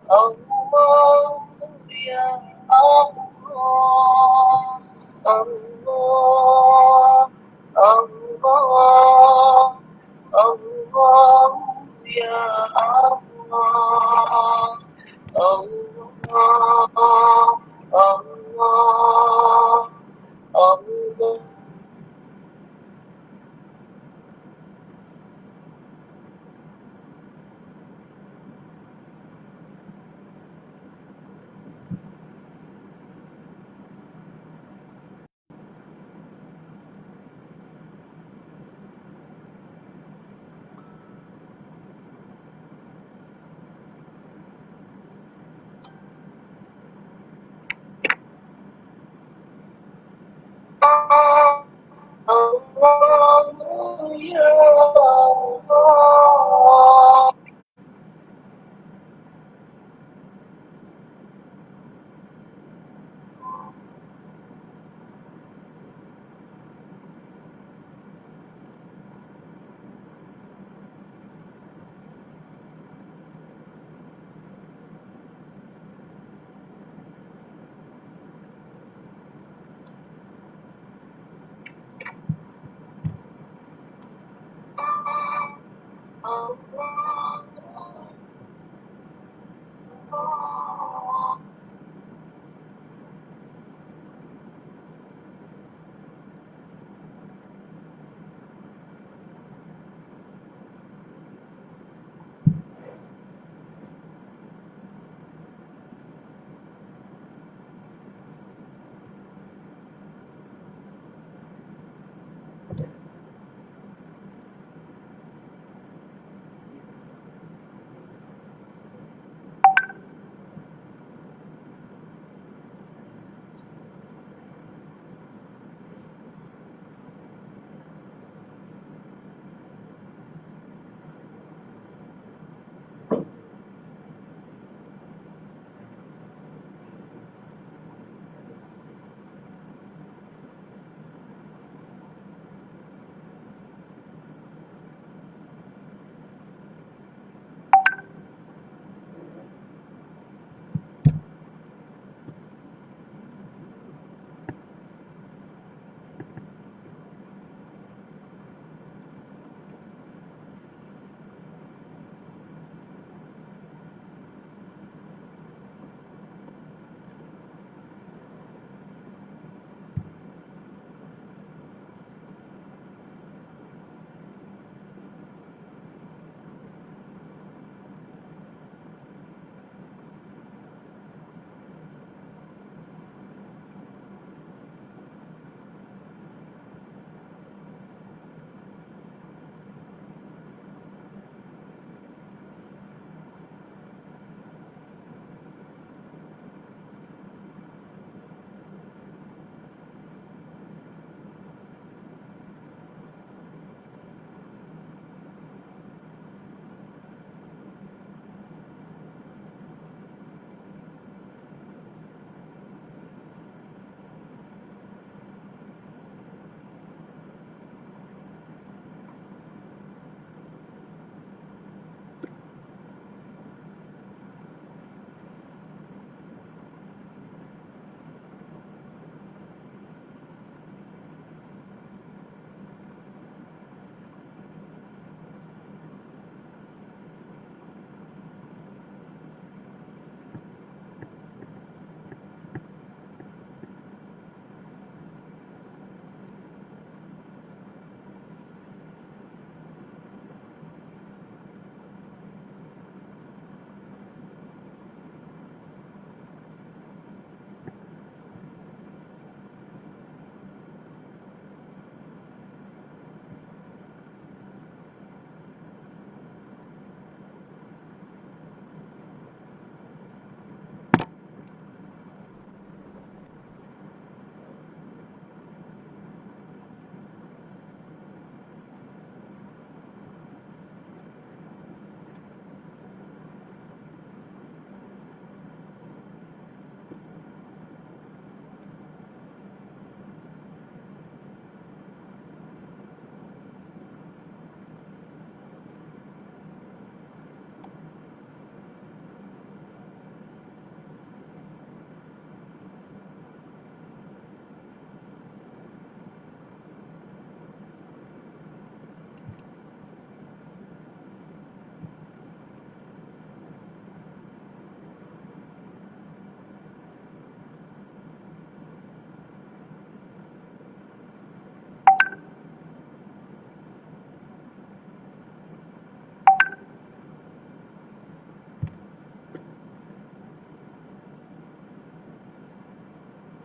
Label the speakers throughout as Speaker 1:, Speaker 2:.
Speaker 1: Allah, ya Allah, Allah, Allah, Allah, ya Allah, Allah, Allah, Allah. Allah, ya Allah.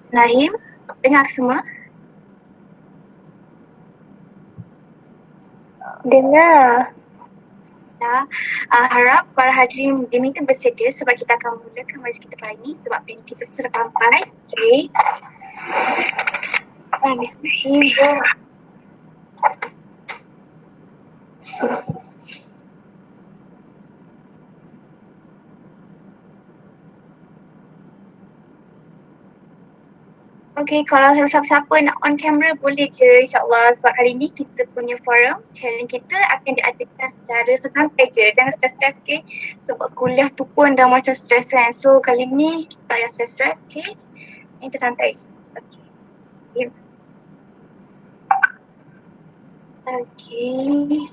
Speaker 2: Bismillahirrahmanirrahim. Dengar semua?
Speaker 1: Dengar.
Speaker 2: Ya, harap para hadirin diminta bersedia sebab kita akan mulakan majlis kita hari ini sebab kita sudah sampai. Okey. Bismillahirrahmanirrahim. Okey, kalau siapa-siapa nak on camera boleh je insyaAllah sebab kali ni kita punya forum sharing kita akan diadakan secara sesantai je. Jangan stres-stres, okey? Sebab kuliah tu pun dah macam stres kan. So kali ni kita tak payah stres-stres, okey? Yang tersantai je. Okey. Okey.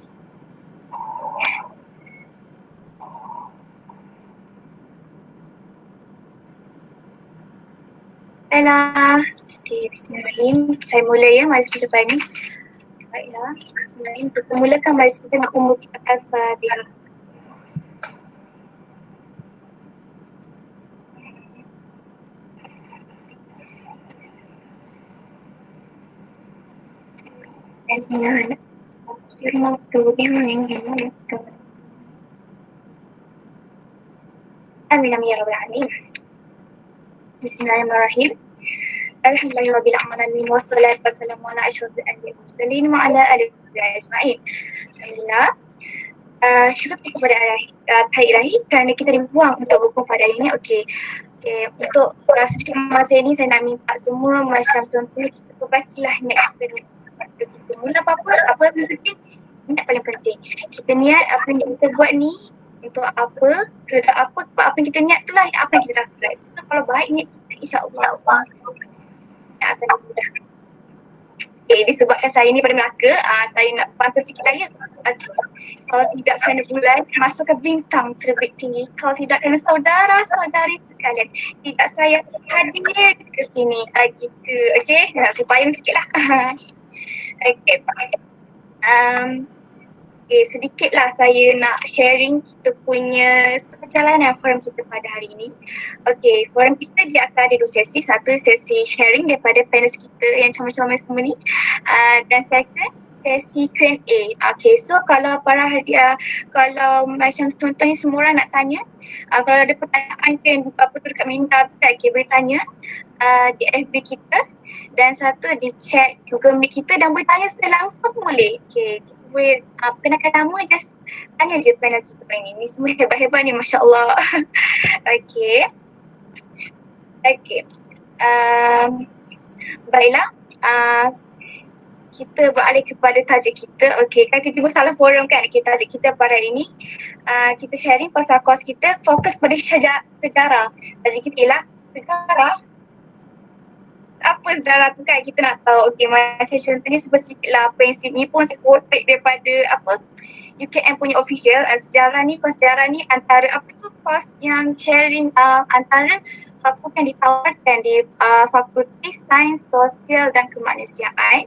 Speaker 2: Baiklah. Bismillahirrahmanirrahim. Saya mula ya majlis kita pada ni. Baiklah. Bismillahirrahmanirrahim. Kita mulakan majlis kita dengan umur kita Al-Fatihah. Amin amin ya rabbal alamin. Bismillahirrahmanirrahim. Alhamdulillahirabbil alamin wassalatu wassalamu ala asyrofil anbiya'i wal mursalin wa ala alihi wasahbihi ajma'in. Alhamdulillah. Syukur kepada Tuhan Ilahi kerana kita dibuang untuk berkumpul pada hari ini. Okey. Untuk sedikit masa ini saya nak minta semua macam contohnya kita perbakilah niat kita mula apa yang penting, niat paling penting. Kita niat apa yang kita buat ni untuk apa, kerana apa, sebab apa yang kita niat tu lah apa yang kita dapat. So kalau baik niat kita insyaAllah yang akan dimudahkan. Disebabkan saya ni pada Melaka, saya nak pantau sikit lah ya. Kalau tidak kerana bulan, masukkan bintang terbit tinggi. Kalau tidak kerana saudara-saudari sekalian, tidak saya hadir ke sini. Gitu, okey? Supaya sikit lah. Okey. Sedikitlah saya nak sharing kita punya perjalanan forum kita pada hari ini. Okey, forum kita dia akan ada 2 sesi. Satu sesi sharing daripada panel kita yang comel-comel semua ni. Dan second sesi Q&A. Okey, so kalau para hadiah, kalau macam contohnya semua orang nak tanya, kalau ada pertanyaan ke apa tu dekat minda tu kan, okay, boleh tanya di FB kita dan satu di chat Google Meet kita dan boleh tanya secara langsung boleh. Okey, kita boleh perkenalkan nama, just tanya je panel kita hari ni. Ni semua hebat-hebat ni, Masya Allah. Okey. Okey. Baiklah. Kita beralih kepada tajuk kita. Okey, kan tiba-tiba salah forum kan. Okey, tajuk kita pada hari ini kita sharing pasal kos kita fokus pada sejarah. Tajuk kita ialah sejarah. Apa sejarah tu kan kita nak tahu. Okey, macam contohnya sedikit lah apa yang ni pun saya kutip daripada apa UKM punya official. Sejarah ni, kos sejarah ni antara apa tu kos yang sharing antara fakulti yang ditawarkan di Fakulti Sains Sosial dan Kemanusiaan.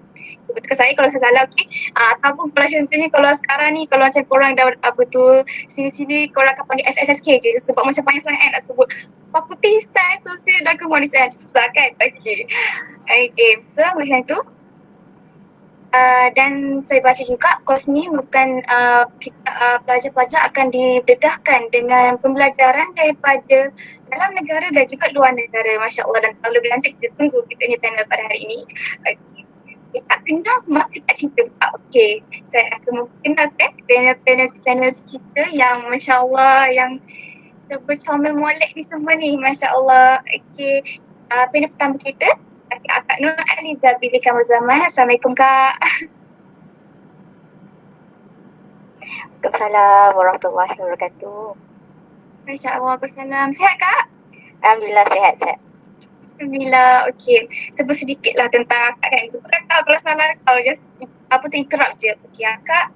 Speaker 2: Betul saya kalau saya salah, okey. Ataupun kalau contohnya kalau sekarang ni kalau macam korang dah apa tu sini-sini korang akan panggil FSSK je sebab macam panjang sangat kan nak sebut Fakulti Sains Sosial dan Kemanusiaan. Susah kan? Okey. Okey. So macam tu. Dan saya baca juga kos ni bukan pelajar-pelajar akan dibedahkan dengan pembelajaran daripada dalam negara dan juga luar negara. Masya Allah. Dan kalau lebih lanjut kita tunggu kita punya panel pada hari ini. Okay. Tak kenal maka tak cerita. Okey, saya akan memperkenalkan panel kita yang Masya Allah yang comel molek ni semua ni, Masya Allah. Okey, panel pertama kita Akak Nur Aliza binti Kamal Zaman. Assalamualaikum Kak.
Speaker 3: Waalaikumsalam warahmatullahi wabarakatuh.
Speaker 2: Masya Allah, Waalaikumsalam. Sihat Kak?
Speaker 3: Alhamdulillah sihat.
Speaker 2: Alhamdulillah. Okey, sebut sedikit lah tentang akak kan. Bukan tahu kalau salah kau just apa tu interrupt je. Okey, akak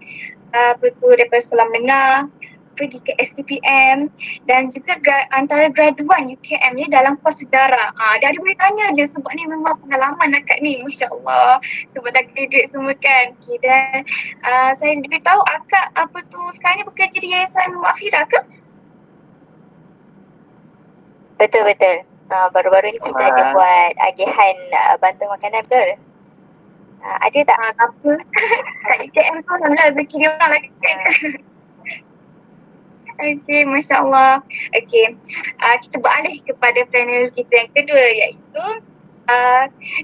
Speaker 2: betul daripada sekolah menengah pergi ke STPM dan juga antara graduan UKM ni dalam kos sejarah. Dia ada boleh tanya je sebab ni memang pengalaman akak ni, Masya Allah. Sebab dah graduate semua kan. Okay, dan saya beritahu akak apa tu sekarang ni bekerja di Yayasan Muafirah ke?
Speaker 3: Betul. Baru-baru ni kita ada buat agihan bantuan makanan, betul? Ada tak?
Speaker 2: Apa? Kat UKM tu alhamdulillah rezeki dia orang lah kan. Okey, Masya Allah. Okey, kita beralih kepada panel kita yang kedua iaitu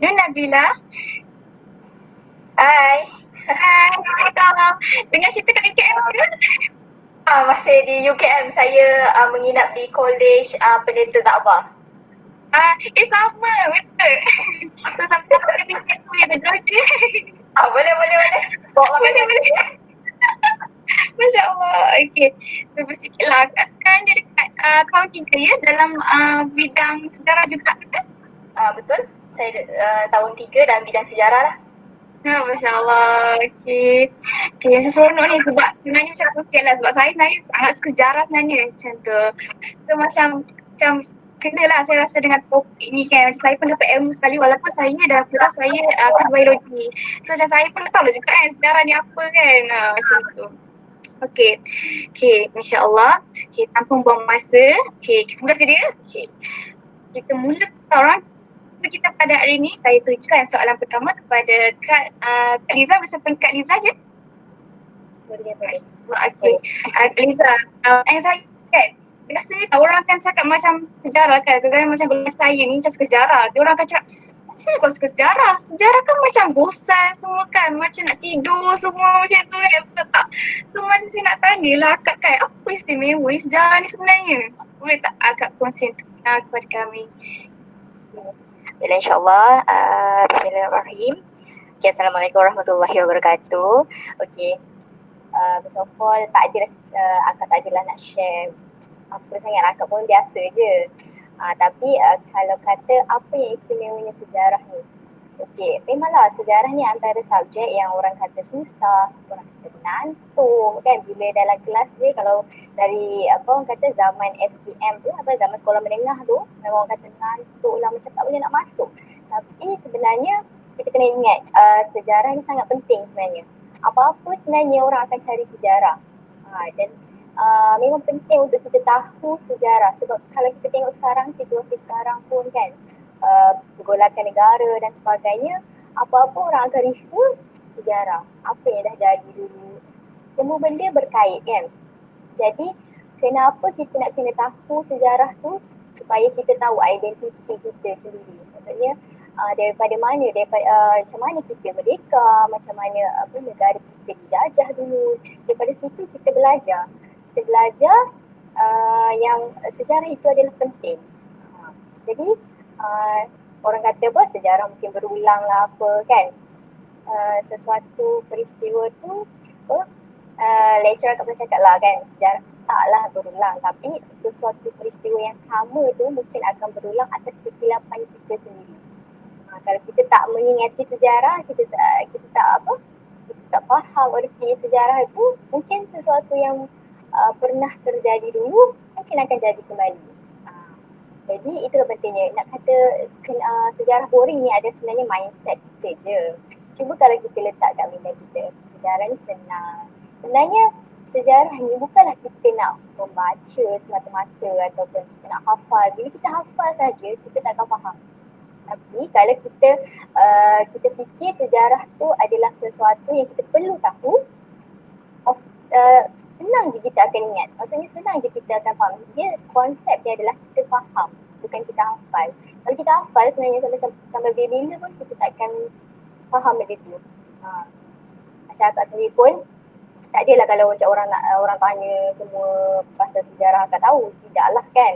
Speaker 2: Nur Nabila.
Speaker 3: Hai.
Speaker 2: Hai, dengar cerita kat UKM ke?
Speaker 3: Masih di UKM, saya menginap di College Pendeta Takwa.
Speaker 2: Sama, betul. So, sama-sama kita bisnes tu yang berdua je.
Speaker 3: Boleh. Bawa makanan.
Speaker 2: Boleh. Masya Allah. Okey. So, bersikit lah. Sekarang dia dekat accounting career dalam bidang sejarah juga, betul?
Speaker 3: Betul. Saya tahun 3 dalam bidang sejarah lah.
Speaker 2: Masya Allah. Okey. Yang seronok ni sebab sebenarnya macam aku share lah. Sebab saya sebenarnya sangat suka sejarah sebenarnya macam tu. So macam kenalah saya rasa dengan topik ni kan. Macam saya pun dapat ilmu sekali walaupun saya dalam kelas saya kelas biologi. So macam saya pun tahu lah juga kan sejarah ni apa kan. Macam tu. Okey, Masya Allah. Okey, tanpa buang masa. Okey, sudah sedia? Okey. Kita mula orang kita pada hari ini. Saya tujukan soalan pertama kepada Kak Liza bersama Kak Liza je.
Speaker 3: Boleh.
Speaker 2: Okey. Kak Liza, saya kan biasanya orang kan cakap macam sejarah kan. Kadang-kadang macam golongan saya ni macam suka sejarah. Dia orang akan cakap, macam mana kau suka sejarah? Sejarah kan macam bosan semua kan. Macam nak tidur semua macam tu kan. Betul tak? So macam saya nak tanya lah Kak kan, apa istimewa sejarah ni sebenarnya? Boleh tak Kak kongsi kepada kami?
Speaker 3: Bila insyaAllah. Bismillahirrahmanirrahim. Okay, Assalamualaikum warahmatullahi wabarakatuh. Okay. First of all, akak tak adalah nak share apa sangat, akak pun biasa je. Tapi kalau kata apa yang istimewanya sejarah ni, okey, memanglah sejarah ni antara subjek yang orang kata susah, orang kata mengantuk kan bila dalam kelas je. Kalau dari orang kata zaman SPM tu, zaman sekolah menengah tu, memang orang kata mengantuk lah, macam tak boleh nak masuk. Tapi sebenarnya kita kena ingat sejarah ni sangat penting sebenarnya. Apa-apa sebenarnya orang akan cari sejarah. Dan memang penting untuk kita tahu sejarah sebab kalau kita tengok sekarang, situasi sekarang pun kan pergolakan negara dan sebagainya, apa-apa orang akan refer sejarah, apa yang dah jadi dulu, semua benda berkait kan. Jadi kenapa kita nak kena tahu sejarah tu, supaya kita tahu identiti kita sendiri. Maksudnya daripada mana, macam mana kita merdeka, macam mana negara kita dijajah dulu. Daripada situ kita belajar yang sejarah itu adalah penting. Jadi orang kata apa, sejarah mungkin berulang lah apa kan. Sesuatu peristiwa tu lecturer akan pernah cakap lah kan, sejarah taklah berulang, tapi sesuatu peristiwa yang sama tu mungkin akan berulang atas kesilapan kita sendiri. Kalau kita tak mengingati sejarah, kita tak faham erti sejarah itu, mungkin sesuatu yang pernah terjadi dulu mungkin akan jadi kembali. Jadi itulah pentingnya. Nak kata sejarah boring ni ada sebenarnya mindset kita je. Cuba kalau kita letak kat minda kita, sejarah ni senang. Sebenarnya sejarah ni bukanlah kita nak membaca semata-mata ataupun kita nak hafal. Bila kita hafal saja, kita tak akan faham. Tapi kalau kita fikir sejarah tu adalah sesuatu yang kita perlu tahu, senang je kita akan ingat. Maksudnya senang je kita akan faham. Dia konsep dia adalah kita faham, bukan kita hafal. Kalau kita hafal sebenarnya sampai bila pun kita tak akan faham benda tu. Macam akak sendiri pun tak adalah kalau macam orang tanya semua pasal sejarah akak tahu. Tidaklah kan.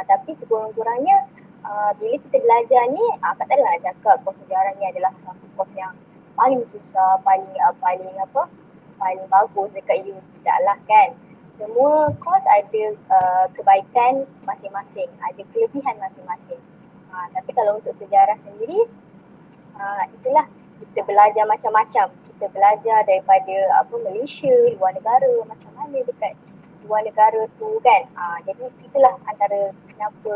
Speaker 3: Tapi sekurang-kurangnya bila kita belajar ni, akak tak adalah nak cakap kos sejarah ni adalah satu kos yang paling susah, paling bagus dekat you. Tidaklah kan. Semua kos ada kebaikan masing-masing, ada kelebihan masing-masing. Tapi kalau untuk sejarah sendiri, itulah kita belajar macam-macam. Kita belajar daripada Malaysia, luar negara, macam mana dekat luar negara tu kan. Jadi itulah antara kenapa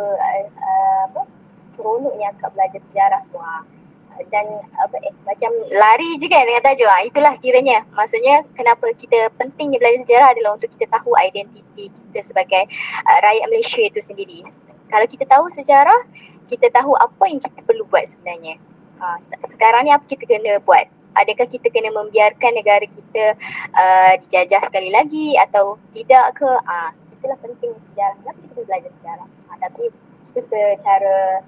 Speaker 3: seronoknya akak belajar sejarah tu. Dan macam lari je kan dengan tajuk. Itulah kiranya. Maksudnya kenapa kita pentingnya belajar sejarah adalah untuk kita tahu identiti kita sebagai rakyat Malaysia itu sendiri. Kalau kita tahu sejarah, kita tahu apa yang kita perlu buat sebenarnya. Sekarang ni apa kita kena buat? Adakah kita kena membiarkan negara kita dijajah sekali lagi atau tidak ke? Itulah penting sejarah. Kenapa kita belajar sejarah? Tapi itu secara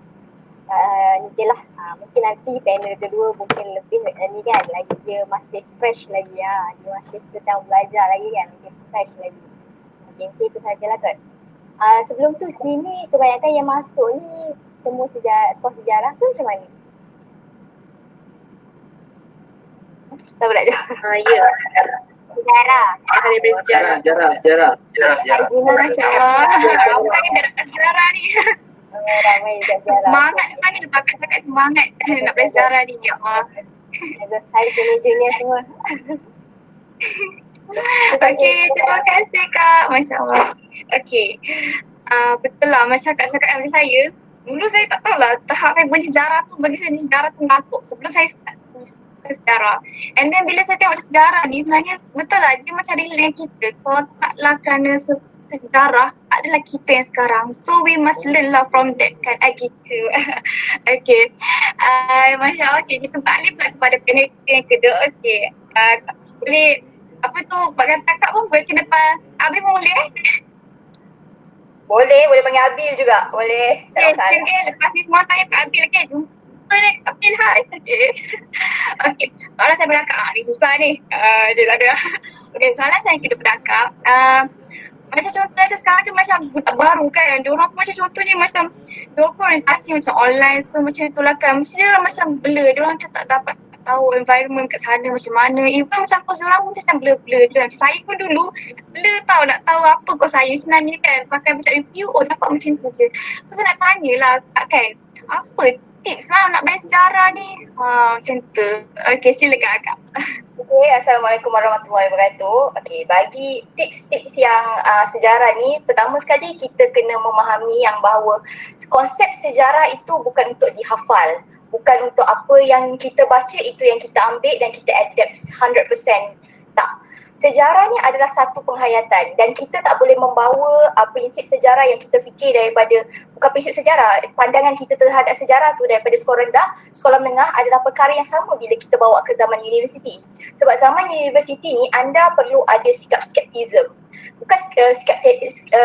Speaker 3: ni je lah. Mungkin nanti panel kedua mungkin lebih ni kan, lagi dia masih fresh lagi. Dia masih sedang belajar lagi kan, mungkin fresh lagi. Okay, itu sajalah kot. Sebelum tu sini kebanyakan yang masuk ni semua kos sejarah tu macam mana? Tak berat je.
Speaker 2: Ya.
Speaker 3: Sejarah.
Speaker 2: Daripada sejarah.
Speaker 1: Sejarah.
Speaker 2: Masya-Allah. Ramai dalam sejarah ni.
Speaker 3: Ramai dekat sejarah.
Speaker 2: Semangat mana bakat-bakat semangat nak belajar sejarah ni, ya Allah.
Speaker 3: Saya junior semua.
Speaker 2: Okey, terima kasih Kak. Masya Allah. Okey. Betul lah macam Kak cakap daripada saya. Dulu saya tak tahulah tahap saya buat sejarah tu, bagi saya sejarah tu menakut. Sebelum saya start sejarah. And then bila saya tengok sejarah ni sebenarnya betul lah dia macam relate dengan kita. Kalau taklah kerana sejarah adalah kita yang sekarang. So we must learn lah from that kan. Gitu. Okay. Masya Allah. Okay, kita balik pula kepada panel yang kedua. Okay. Boleh apa tu bagian kakak pun boleh kena Abi pun boleh
Speaker 3: Boleh panggil Abil juga. Boleh. Tak masalah.
Speaker 2: Okay, lepas ni semua tanya Pak Abil lagi. Jumpa ni Abil hai. Okay. Soalan saya pada Kak. Ni susah ni. Dia tak ada. Okay, soalan saya kepada Kak. Macam contohnya sekarang kan macam budak baru kan. Diorang pun macam contohnya macam diorang pun orientasi macam online. So macam itulah kan. Mesti diorang macam blur. Diorang macam tak dapat tahu environment kat sana macam mana. Even macam kos diorang pun macam blur-blur. Macam saya pun dulu blur tau nak tahu apa kos saya sebenarnya kan. Pakai macam review, dapat macam tu je. So saya nak tanya lah Kak kan. Apa tips lah nak belajar sejarah ni? Macam tu. Okay, silakan Kak.
Speaker 3: Okay, Assalamualaikum warahmatullahi wabarakatuh. Okay, bagi tips-tips yang sejarah ni, pertama sekali kita kena memahami yang bahawa konsep sejarah itu bukan untuk dihafal. Bukan untuk apa yang kita baca itu yang kita ambil dan kita adapt 100%. Tak. Sejarah ni adalah satu penghayatan dan kita tak boleh membawa prinsip sejarah yang kita fikir daripada, bukan prinsip sejarah, pandangan kita terhadap sejarah tu daripada sekolah rendah, sekolah menengah adalah perkara yang sama bila kita bawa ke zaman universiti. Sebab zaman universiti ni anda perlu ada sikap skeptism. Bukan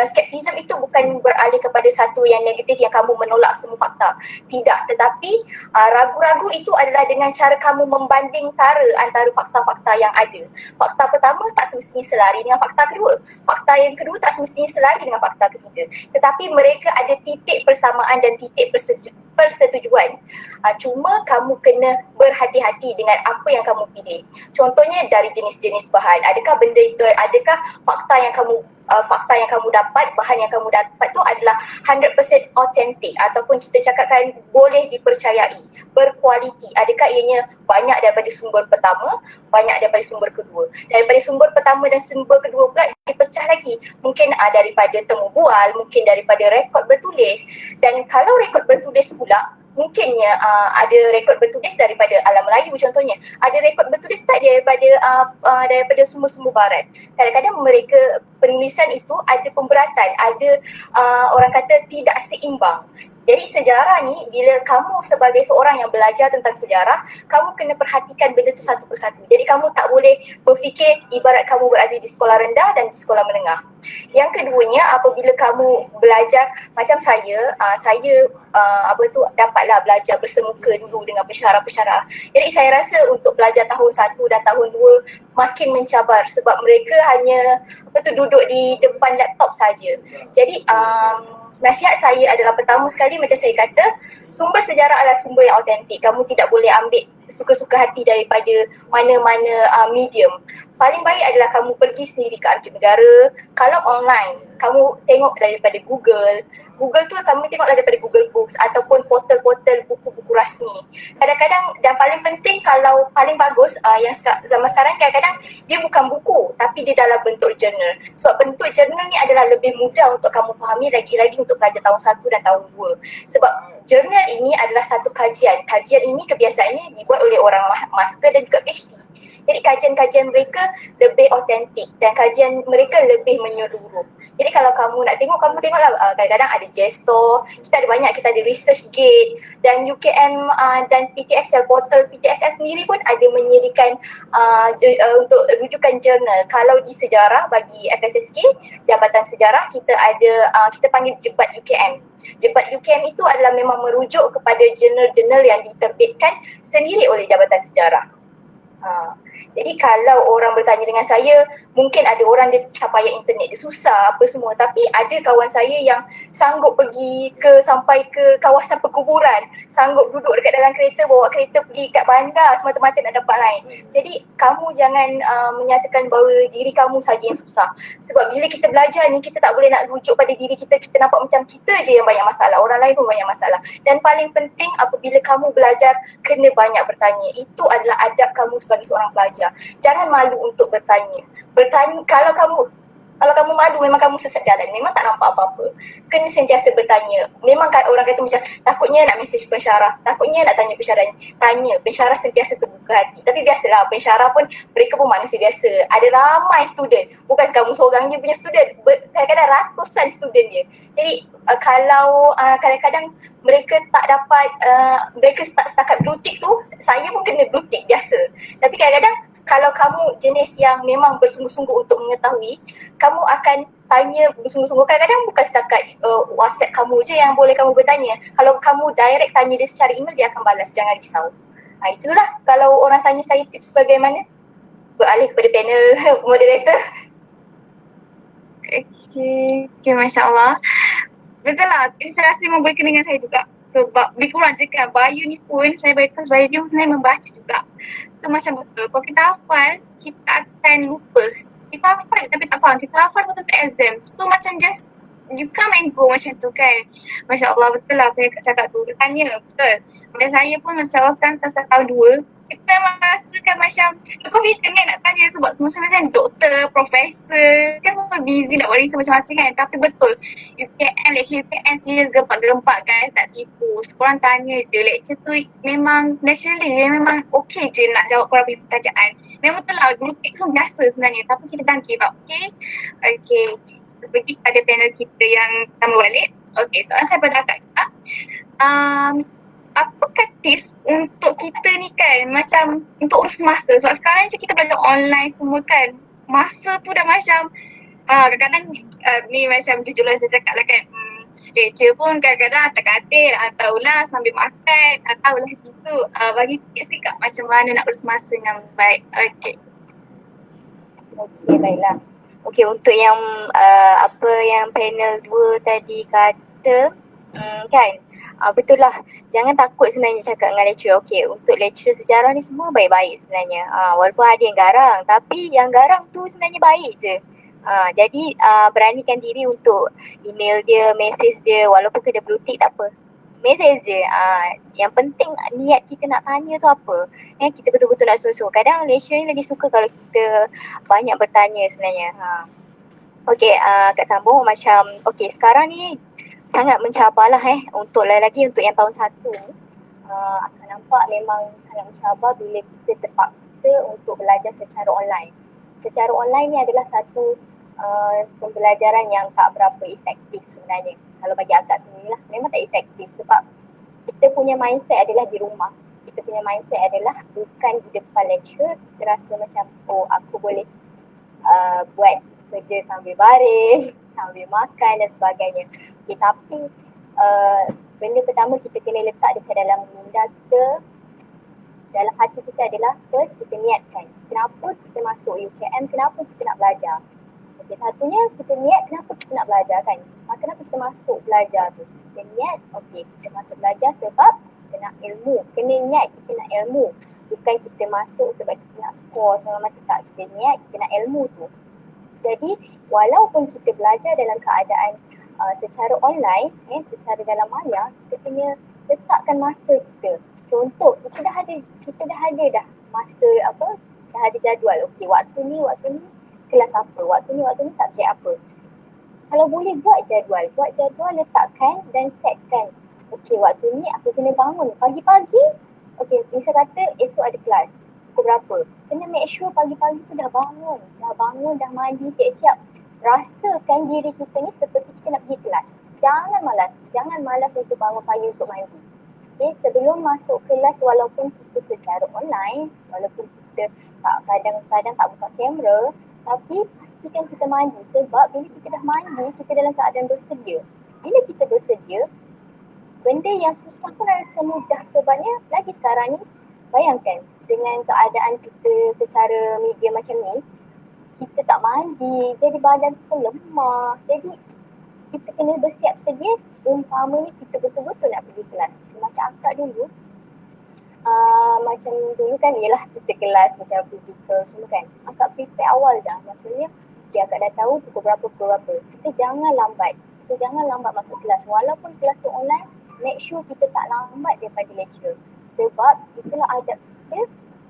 Speaker 3: skeptism itu bukan beralih kepada satu yang negatif yang kamu menolak semua fakta. Tidak, tetapi ragu-ragu itu adalah dengan cara kamu membandingtara antara fakta-fakta yang ada. Fakta pertama tak semestinya selari dengan fakta kedua. Fakta yang kedua tak semestinya selari dengan fakta ketiga. Tetapi mereka ada titik persamaan dan titik persetujuan. Cuma kamu kena berhati-hati dengan apa yang kamu pilih. Contohnya dari jenis-jenis bahan. Adakah benda itu, adakah fakta yang kamu dapat, bahan yang kamu dapat tu adalah 100% authentic ataupun kita cakapkan boleh dipercayai, berkualiti. Adakah ianya banyak daripada sumber pertama, banyak daripada sumber kedua. Daripada sumber pertama dan sumber kedua pula dipecah lagi. Mungkin daripada temu bual, mungkin daripada rekod bertulis. Dan kalau rekod bertulis pula, mungkinnya ada rekod bertulis daripada alam Melayu contohnya. Ada rekod bertulis tak daripada sumber-sumber barat. Kadang-kadang mereka penulisan itu ada pemberatan, ada orang kata tidak seimbang. Jadi sejarah ni bila kamu sebagai seorang yang belajar tentang sejarah, kamu kena perhatikan benda tu satu persatu. Jadi kamu tak boleh berfikir ibarat kamu berada di sekolah rendah dan di sekolah menengah. Yang keduanya apabila kamu belajar macam saya dapatlah belajar bersemuka dulu dengan pensyarah-pensyarah. Jadi saya rasa untuk belajar tahun 1 dan tahun 2 makin mencabar sebab mereka hanya duduk di depan laptop saja. Jadi nasihat saya adalah pertama sekali macam saya kata, sumber sejarah adalah sumber yang autentik. Kamu tidak boleh ambil suka-suka hati daripada mana-mana medium. Paling baik adalah kamu pergi sendiri ke Arkib Negara. Kalau online, kamu tengok daripada Google. Google tu kamu tengoklah daripada Google Books ataupun portal-portal buku-buku rasmi. Kadang-kadang dan paling penting kalau paling bagus yang zaman sekarang kadang-kadang dia bukan buku tapi dia dalam bentuk journal. Sebab bentuk journal ni adalah lebih mudah untuk kamu fahami lagi-lagi untuk pelajar tahun 1 dan tahun 2. Sebab jurnal ini adalah satu kajian. Kajian ini kebiasaannya dibuat oleh orang master dan juga PhD.
Speaker 2: Jadi kajian-kajian mereka lebih otentik dan kajian mereka lebih menyeluruh. Jadi kalau kamu nak tengok, kamu tengoklah kadang-kadang ada Jesto, kita ada banyak, kita ada ResearchGate dan UKM dan PTSL, portal PTSL sendiri pun ada menyediakan untuk rujukan jurnal. Kalau di sejarah bagi FSSK, Jabatan Sejarah, kita ada kita panggil Jebat UKM. Jebat UKM itu adalah memang merujuk kepada jurnal-jurnal yang diterbitkan sendiri oleh Jabatan Sejarah. Jadi kalau orang bertanya dengan saya, mungkin ada orang dia capaian internet dia susah apa semua, tapi ada kawan saya yang sanggup pergi sampai ke kawasan perkuburan, sanggup duduk dekat dalam kereta, bawa kereta pergi kat bandar semata-mata nak dapat lain. Jadi kamu jangan menyatakan bahawa diri kamu saja yang susah, sebab bila kita belajar ni, kita tak boleh nak rujuk pada diri kita, kita nampak macam kita je yang banyak masalah, orang lain pun banyak masalah. Dan paling penting, apabila kamu belajar, kena banyak bertanya. Itu adalah adab kamu sebagai seorang pelajar. Jangan malu untuk bertanya. Kalau kamu malu, memang kamu sesat jalan, memang tak nampak apa-apa. Kena sentiasa bertanya. Memang orang kata macam takutnya nak mesej pensyarah, takutnya nak tanya pensyarah. Tanya, pensyarah sentiasa terbuka hati. Tapi biasalah, pensyarah pun, mereka pun manusia biasa. Ada ramai student, bukan kamu seorang je punya student, kadang-kadang ratusan student je. Jadi kalau kadang-kadang mereka tak dapat, mereka setakat blue tick tu, saya pun kena blue tick biasa. Tapi kadang-kadang kalau kamu jenis yang memang bersungguh-sungguh untuk mengetahui, kamu akan tanya bersungguh-sungguh. Kadang-kadang bukan setakat WhatsApp kamu je yang boleh kamu bertanya. Kalau kamu direct tanya dia secara email, dia akan balas, jangan risau. Itulah kalau orang tanya saya tips bagaimana. Beralih kepada panel moderator.
Speaker 4: Okay, Masya Allah. Betul lah, saya rasa memang boleh kena dengan saya juga. Sebab lebih kurang je kan, bio ni pun saya bagi kelas bio ni sebenarnya membaca juga. So macam betul, kalau kita hafal, kita akan lupa. Kita hafal tapi tak faham, kita hafal betul untuk exam. So macam just, you come and go macam tu kan. Masya Allah, betul lah apa yang Kak cakap tu. Dia tanya, betul. Macam saya pun Masya Allah sekarang kelas tahun 2, kita memang rasakan macam confident kan nak tanya sebab semua macam doktor, profesor, kan semua busy nak buat research masing-masing kan. Tapi betul, UKM, lecture UKM serius gempak-gempak guys, tak tipu. Korang tanya je, lecture tu memang naturally je, memang okay je nak jawab korang punya pertanyaan. Memang betul lah, blue tick tu biasa sebenarnya, tapi kita jangan give up, okay? Okay, kita pergi pada panel kita yang pertama balik. Okay, soalan saya pada Kak juga. Apakah tips untuk kita ni kan, macam untuk urus masa, sebab sekarang je kita belajar online semua kan, masa tu dah macam kadang-kadang ni macam jujurlah saya cakap lah kan, lecture pun kadang-kadang atas katil ataulah sambil makan ataulah gitu. Bagi tips ni Kak, macam mana nak urus masa dengan baik. Okay,
Speaker 3: baiklah. Okay, untuk yang apa yang panel 2 tadi kata, kan, betul lah, jangan takut sebenarnya cakap dengan lecturer. Okay, untuk lecturer sejarah ni semua baik-baik sebenarnya, walaupun ada yang garang, tapi yang garang tu sebenarnya baik je. Jadi beranikan diri untuk email dia, message dia, walaupun kena blue tick tak apa, message je. Yang penting niat kita nak tanya tu apa, kita betul-betul nak susun. Kadang lecturer ni lagi suka kalau kita banyak bertanya sebenarnya. Okay, Kak sambung macam, okay sekarang ni sangat mencabar lah untuk lagi untuk yang tahun 1 akan nampak memang sangat mencabar bila kita terpaksa untuk belajar secara online. Secara online ni adalah satu pembelajaran yang tak berapa efektif sebenarnya. Kalau bagi akak sendiri lah, memang tak efektif sebab kita punya mindset adalah di rumah. Kita punya mindset adalah bukan di depan lecture. Kita rasa macam, oh aku boleh buat kerja sambil baring, sambil makan dan sebagainya. Okay, tapi benda pertama kita kena letak dekat dalam minda kita, dalam hati kita adalah first kita niatkan kenapa kita masuk UKM, kenapa kita nak belajar. Okay, satunya kita niat kenapa kita nak belajar kan. Kenapa kita masuk belajar tu? Kita niat, okay kita masuk belajar sebab kita nak ilmu. Kena niat kita nak ilmu. Bukan kita masuk sebab kita nak skor sama mata, tak. Kita niat kita nak ilmu tu. Jadi walaupun kita belajar dalam keadaan secara online, secara dalam maya, kita kena letakkan masa kita. Contoh, kita dah ada masa apa, dah ada jadual. Okey, waktu ni kelas apa, waktu ni subjek apa. Kalau boleh buat jadual, letakkan dan setkan. Okey, waktu ni aku kena bangun pagi-pagi. Okey, misal kata esok ada kelas. pukul berapa. Kena make sure pagi-pagi tu dah bangun, dah mandi, siap-siap. Rasakan diri kita ni seperti kita nak pergi kelas. Jangan malas untuk bangun pagi untuk mandi. Okay, sebelum masuk kelas walaupun kita secara online, walaupun kita kadang-kadang tak buka kamera, tapi pastikan kita mandi sebab bila kita dah mandi, kita dalam keadaan bersedia. Bila kita bersedia, benda yang susah pun rasa mudah sebabnya lagi sekarang ni, bayangkan dengan keadaan kita secara media macam ni, kita tak mandi, jadi badan kita lemah. Jadi kita kena bersiap sedia umpamanya kita betul-betul nak pergi kelas. Macam akak dulu, macam dulu kan ialah kita kelas secara fizikal semua kan. Akak prepare awal dah, maksudnya akak dah tahu pukul berapa. Kita jangan lambat masuk kelas. Walaupun kelas tu online, make sure kita tak lambat daripada lecture. Sebab itulah adab kita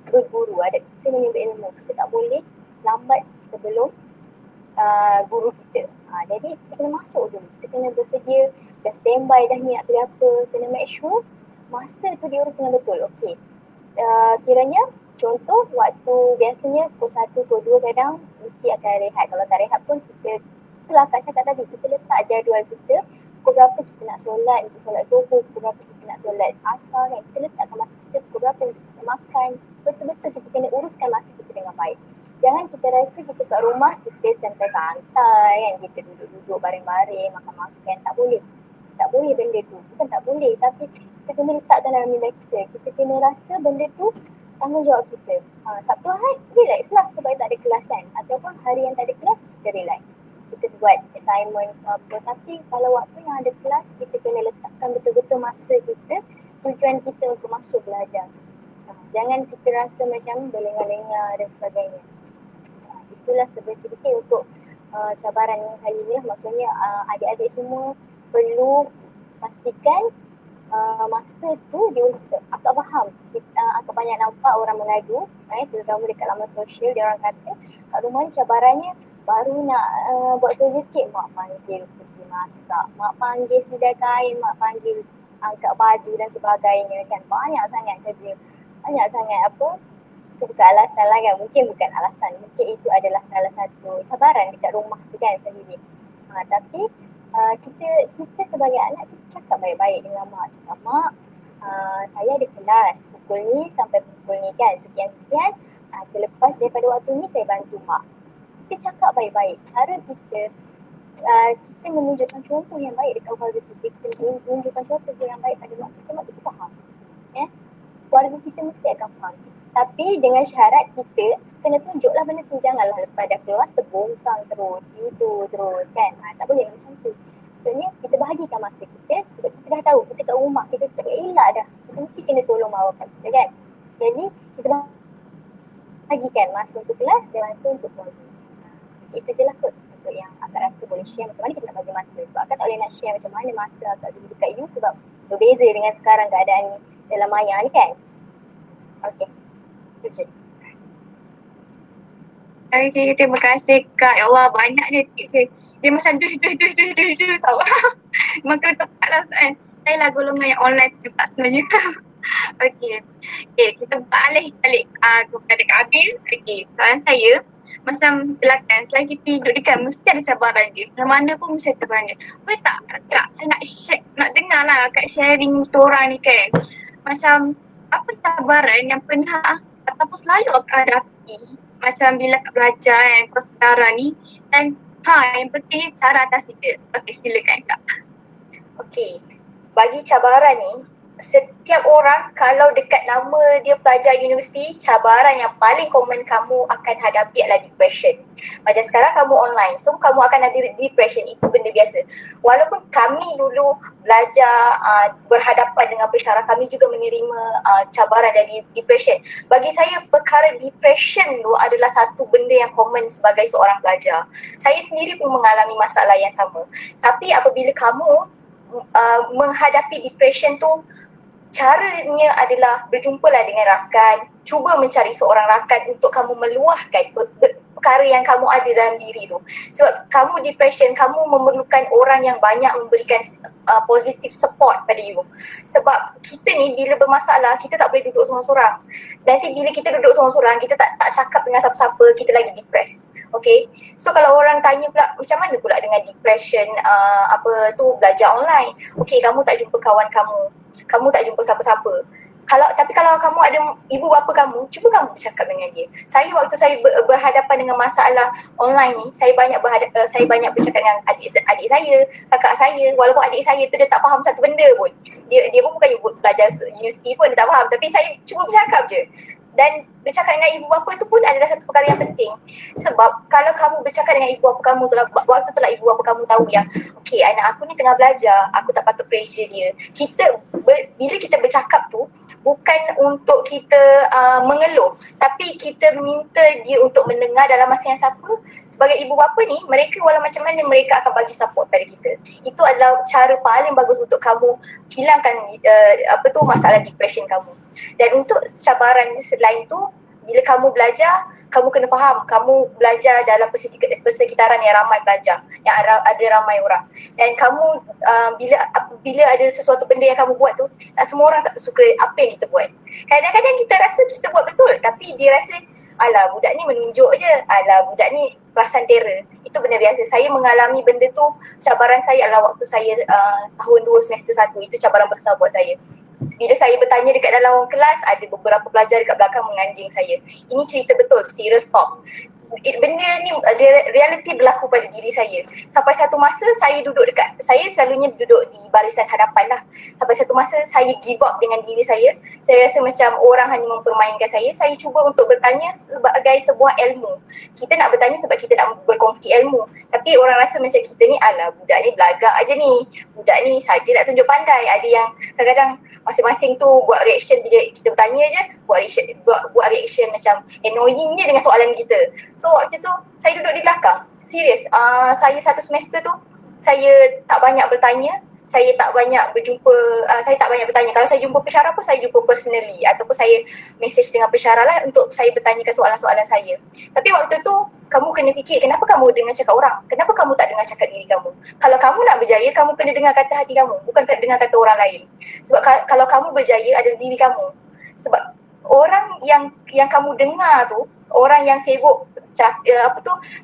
Speaker 3: berguru, adab kita menyebut ilmu. Kita tak boleh lambat sebelum guru kita. Jadi kita kena masuk dulu, kita kena bersedia, dah standby dah ni nak beli apa, kena make sure masa tu diurus dengan betul. Okey, kiranya contoh waktu biasanya pukul 1, pukul 2 kadang mesti akan rehat. Kalau tak rehat pun kita, itulah Kak cakap tadi, kita letak jadual kita, pukul berapa kita nak solat, kita solat zuhur, pukul berapa kita nak solat asar kan. Kita letakkan masa kita, pukul berapa kita makan. Betul-betul kita kena uruskan masa kita dengan baik. Jangan kita rasa kita kat rumah kita santai-santai kan, kita duduk-duduk baring-baring, makan-makan. Tak boleh benda tu. Bukan tak boleh, tapi kita kena letakkan dalam minda kita. Kita kena rasa benda tu tanggungjawab kita. Sabtu Ahad, relax lah sebab tak ada kelas kan. Ataupun hari yang tak ada kelas, kita relax. Kita buat assignment ke apa. Tapi kalau waktu yang ada kelas, kita kena letakkan betul-betul masa kita, tujuan kita untuk masuk belajar. Jangan kita rasa macam berlengah-lengah dan sebagainya. Itulah sedikit untuk cabaran kali ni lah. Maksudnya adik-adik semua perlu pastikan masa tu diurus. Akak faham, akak banyak nampak orang mengadu, terutama dekat laman sosial, dia orang kata kat rumah ni cabarannya baru nak buat kerja sikit, mak panggil pergi masak, mak panggil sidai kain, mak panggil angkat baju dan sebagainya kan. Banyak sangat kerja, banyak sangat apa. Itu bukan alasan lah kan, mungkin bukan alasan, mungkin itu adalah salah satu cabaran dekat rumah tu kan sendiri. Tapi kita sebagai anak, kita cakap baik-baik dengan mak. Cakap, mak, saya ada kelas pukul ni sampai pukul ni kan, sekian-sekian. Selepas daripada waktu ni saya bantu mak. Kita cakap baik-baik. Cara kita menunjukkan contoh yang baik dekat keluarga kita. Kita menunjukkan contoh yang baik pada mak kita faham. Keluarga kita mesti akan faham. Tapi dengan syarat kita kena tunjuklah benda tu. Janganlah lepas dah kelas terbongkang terus, tidur terus kan. Tak boleh macam tu. Maksudnya kita bahagikan masa kita sebab kita dah tahu kita kat rumah, kita tak elak dah. Kita mesti kena tolong mak bapak kita kan. Jadi kita bahagikan masa untuk kelas dan masa untuk keluarga. Itu je lah kot untuk yang akak rasa boleh share macam mana kita nak bagi masa. Sebab akak tak boleh nak share macam mana masa akak dulu dekat you sebab berbeza dengan sekarang keadaan dalam maya ni kan. Okay.
Speaker 4: Okay, terima kasih Kak. Ya Allah, banyak dia tips dia macam dus tau. Memang kena tepat lah kan. Saya lah golongan yang online tu juga sebenarnya. Okay, kita buka alih balik kepada Kak Abil. Okay, soalan saya macam belakang selagi tidur ni kan mesti ada cabaran dia. Mana pun mesti ada cabaran dia. Boleh tak Kak, saya nak dengar lah Kak sharing korang ni kan. Macam apa cabaran yang pernah ataupun selalu akak hadapi macam bila akak belajar kos sekarang ni, dan yang penting cara atasi je. Okey, silakan Kak.
Speaker 3: Okey, bagi cabaran ni, setiap orang kalau dekat nama dia pelajar universiti, cabaran yang paling common kamu akan hadapi adalah depression. Macam sekarang kamu online, so kamu akan ada depression, itu benda biasa. Walaupun kami dulu belajar berhadapan dengan persyarah, kami juga menerima cabaran dari depression. Bagi saya, perkara depression tu adalah satu benda yang common sebagai seorang pelajar. Saya sendiri pun mengalami masalah yang sama. Tapi apabila kamu menghadapi depression tu, caranya adalah berjumpalah dengan rakan, cuba mencari seorang rakan untuk kamu meluahkan perkara yang kamu ada dalam diri tu. Sebab kamu depression, kamu memerlukan orang yang banyak memberikan positive support pada you. Sebab kita ni bila bermasalah, kita tak boleh duduk seorang-seorang. Nanti bila kita duduk seorang-seorang, kita tak cakap dengan siapa-siapa, kita lagi depressed. Okay, so kalau orang tanya pula macam mana pula dengan depression, belajar online. Okay, kamu tak jumpa kawan kamu tak jumpa siapa-siapa. Tapi kalau kamu ada ibu bapa kamu, cuba kamu bercakap dengan dia. Saya waktu saya berhadapan dengan masalah online ni, saya banyak bercakap dengan adik saya, kakak saya. Walaupun adik saya tu dia tak faham satu benda pun. Dia pun bukan belajar universiti pun, dia tak faham. Tapi saya cuba bercakap je. Dan bercakap dengan ibu bapa tu pun adalah satu perkara yang penting. Sebab kalau kamu bercakap dengan ibu bapa kamu, waktu tu lah ibu bapa kamu tahu yang okay, anak aku ni tengah belajar, aku tak patut pressure dia. Bila kita bercakap tu, bukan untuk kita mengeluh, tapi kita minta dia untuk mendengar dalam masa yang sama. Sebagai ibu bapa ni, mereka walau macam mana mereka akan bagi support pada kita. Itu adalah cara paling bagus untuk kamu hilangkan masalah depression kamu. Dan untuk cabaran selain tu, bila kamu belajar, kamu kena faham, kamu belajar dalam persekitaran yang ramai pelajar, yang ada ramai orang. Dan kamu bila ada sesuatu benda yang kamu buat tu, tak semua orang tak suka apa yang kita buat. Kadang-kadang kita rasa kita buat betul, tapi dia rasa alah budak ni menunjuk je, alah budak ni perasan terror. Itu benda biasa. Saya mengalami benda tu, cabaran saya adalah waktu saya tahun 2 semester 1. Itu cabaran besar buat saya. Bila saya bertanya dekat dalam kelas, ada beberapa pelajar dekat belakang menganjing saya. Ini cerita betul, serious talk. Benda ni realiti berlaku pada diri saya. Sampai satu masa saya selalunya duduk di barisan hadapan lah. Sampai satu masa saya give up dengan diri saya. Saya rasa macam orang hanya mempermainkan saya. Saya cuba untuk bertanya sebagai sebuah ilmu. Kita nak bertanya sebab kita nak berkongsi ilmu. Tapi orang rasa macam kita ni, alah budak ni belagak aja ni. Budak ni saja nak tunjuk pandai. Ada yang kadang-kadang masing-masing tu buat reaction bila kita bertanya je, buat reaction macam annoying je dengan soalan kita. So waktu tu saya duduk di belakang. Serius, saya satu semester tu saya tak banyak bertanya, saya tak banyak bertanya. Kalau saya jumpa pensyarah pun saya jumpa personally, ataupun saya message dengan pensyarah lah untuk saya bertanyakan soalan-soalan saya. Tapi waktu tu kamu kena fikir, kenapa kamu dengar cakap orang? Kenapa kamu tak dengar cakap diri kamu? Kalau kamu nak berjaya, kamu kena dengar kata hati kamu, bukan dengar kata orang lain. Sebab kalau kamu berjaya adalah diri kamu. Sebab orang yang kamu dengar tu, orang yang sibuk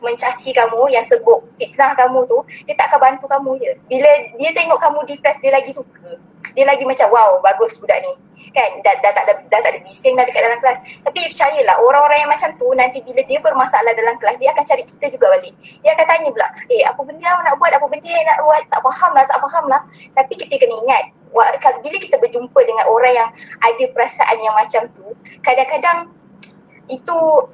Speaker 3: mencaci kamu, yang sibuk fitnah kamu tu, dia tak akan bantu kamu je. Bila dia tengok kamu depressed, dia lagi suka. Dia lagi macam wow, bagus budak ni. Kan dah tak ada bising dah dekat dalam kelas. Tapi percayalah, orang-orang yang macam tu nanti bila dia bermasalah dalam kelas, dia akan cari kita juga balik. Dia akan tanya pula, apa benda nak buat, apa benda nak buat, tak faham lah. Tapi kita kena ingat, bila kita berjumpa dengan orang yang ada perasaan yang macam tu, kadang-kadang itu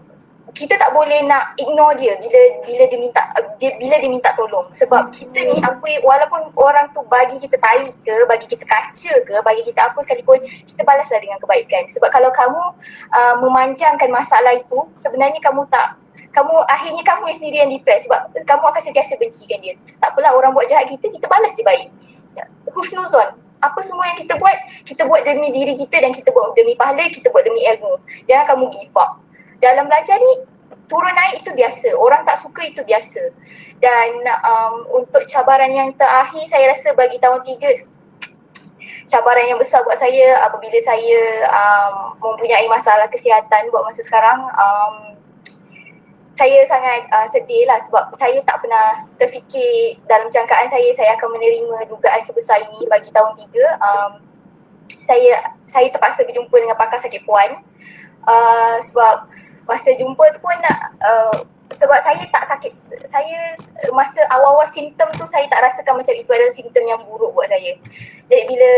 Speaker 3: kita tak boleh nak ignore dia bila dia minta tolong. Sebab kita ni walaupun orang tu bagi kita tai ke, bagi kita kaca ke, bagi kita apa sekalipun, kita balaslah dengan kebaikan. Sebab kalau kamu memanjangkan masalah itu, sebenarnya akhirnya kamu sendiri yang depressed. Sebab kamu akan sentiasa bencikan dia. Tak apalah, orang buat jahat kita balas je baik. Husnuzon. Apa semua yang kita buat demi diri kita, dan kita buat demi pahala, kita buat demi ilmu. Jangan kamu give up. Dalam belajar ni, turun naik itu biasa. Orang tak suka itu biasa. Dan untuk cabaran yang terakhir, saya rasa bagi tahun 3, cabaran yang besar buat saya apabila saya mempunyai masalah kesihatan buat masa sekarang, saya sangat sedih lah. Sebab saya tak pernah terfikir dalam jangkaan saya akan menerima dugaan sebesar ini bagi tahun 3. Saya terpaksa berjumpa dengan pakar sakit puan. Sebab masa jumpa tu pun sebab saya tak sakit. Saya masa awal-awal simptom tu, saya tak rasakan macam itu adalah simptom yang buruk buat saya. Jadi bila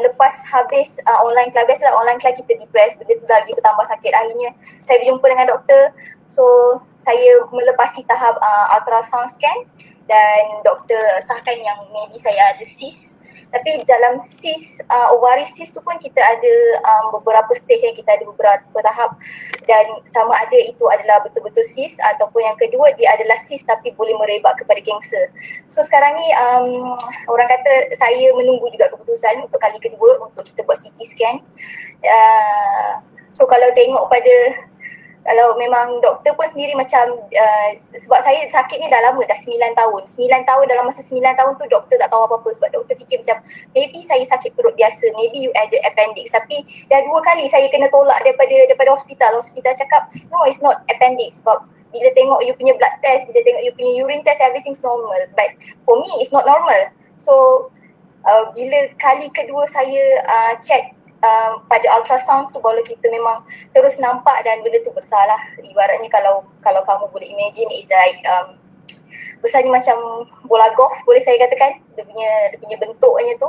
Speaker 3: lepas habis online class, biasalah online class kita depressed, benda tu lagi bertambah sakit. Akhirnya saya berjumpa dengan doktor. So saya melepasi tahap ultrasound scan, dan doktor sahkan yang maybe saya ada cyst. Tapi dalam cyst, ovaris cyst tu pun kita ada beberapa stage, yang kita ada beberapa tahap. Dan sama ada itu adalah betul-betul cyst, ataupun yang kedua dia adalah cyst tapi boleh merebak kepada kanser. So sekarang ni orang kata saya menunggu juga keputusan untuk kali kedua untuk kita buat CT scan. So kalau tengok pada, kalau memang doktor pun sendiri macam sebab saya sakit ni dah lama, dah 9 tahun. 9 tahun, dalam masa 9 tahun tu doktor tak tahu apa-apa sebab doktor fikir macam maybe saya sakit perut biasa, maybe you ada appendix. Tapi dah 2 kali saya kena tolak daripada hospital. Hospital cakap no, it's not appendix sebab bila tengok you punya blood test, bila tengok you punya urine test, everything's normal. But for me, it's not normal. So bila kali kedua saya check pada ultrasound tu, baru kita memang terus nampak dan benda tu besar lah. Ibaratnya kalau kamu boleh imagine, it's like besarnya macam bola golf, boleh saya katakan, dia punya bentuknya tu.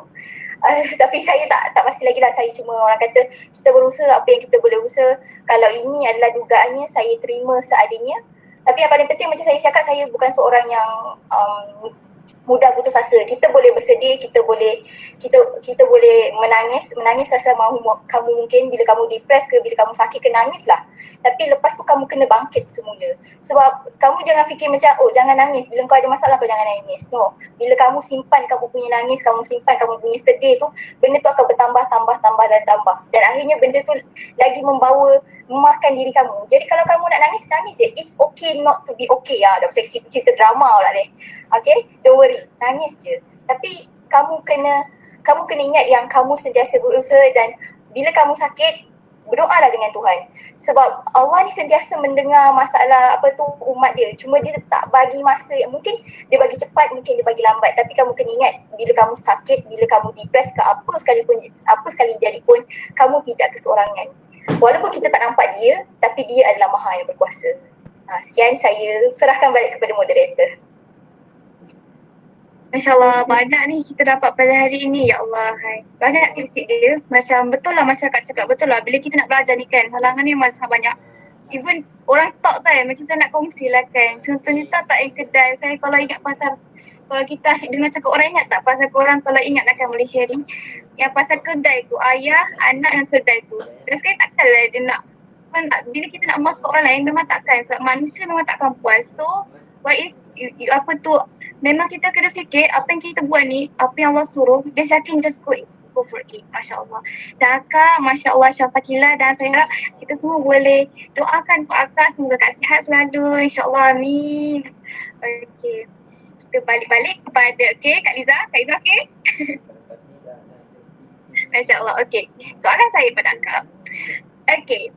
Speaker 3: Tapi saya tak pasti lagi lah. Saya cuma, orang kata, kita berusaha apa yang kita boleh usaha. Kalau ini adalah dugaannya, saya terima seadanya. Tapi yang paling penting, macam saya cakap, saya bukan seorang yang mudah putus asa. Kita boleh bersedih, kita boleh menangis rasa mahu kamu, mungkin bila kamu depres ke, bila kamu sakit ke, nangis lah. Tapi lepas tu kamu kena bangkit semula. Sebab kamu jangan fikir macam, oh jangan nangis, bila kau ada masalah kau jangan nangis. No, bila kamu simpan kamu punya nangis, kamu simpan kamu punya sedih tu, benda tu akan bertambah dan tambah. Dan akhirnya benda tu lagi melemahkan diri kamu. Jadi kalau kamu nak nangis, nangis je. It's okay not to be okay. Dah macam cerita drama lah deh. Okay, don't worry, nangis je. Tapi kamu kena ingat yang kamu sentiasa berusaha, dan bila kamu sakit, berdoalah dengan Tuhan. Sebab Allah ni sentiasa mendengar masalah umat dia. Cuma dia tak bagi masa, mungkin dia bagi cepat, mungkin dia bagi lambat. Tapi kamu kena ingat, bila kamu sakit, bila kamu depres ke apa sekali jadi pun, kamu tidak keseorangan. Walaupun kita tak nampak dia, tapi dia adalah Maha yang berkuasa. Sekian, saya serahkan balik kepada moderator.
Speaker 4: Masya Allah, banyak ni kita dapat pada hari ini, ya Allah. Banyak tips dia. Macam betul lah masyarakat cakap, betul lah. Bila kita nak belajar ni kan, halangan ni memang sangat banyak. Even orang talk kan, macam saya nak kongsi lah kan. Contohnya tak yang kedai. Saya kalau ingat pasal, kalau kita asyik dengar cakap, orang ingat tak pasal korang kalau ingat lah kan boleh sharing. Yang pasal kedai tu, ayah, anak dengan kedai tu. Dan sekali takkan lah dia nak, bila kita nak emas ke orang lain, memang takkan. Sebab manusia memang takkan puas. So, what is, memang kita kena fikir apa yang kita buat ni, apa yang Allah suruh, just yakin, just go for it. Masya Allah. Dan Akak, Masya Allah, Syafakilah, dan saya harap kita semua boleh doakan untuk Akak, semoga Kak sihat selalu, insyaAllah, amin. Okay, kita balik kepada, Kak Liza, okay? Masya Allah, okay. Soalan saya pada Akak, okay,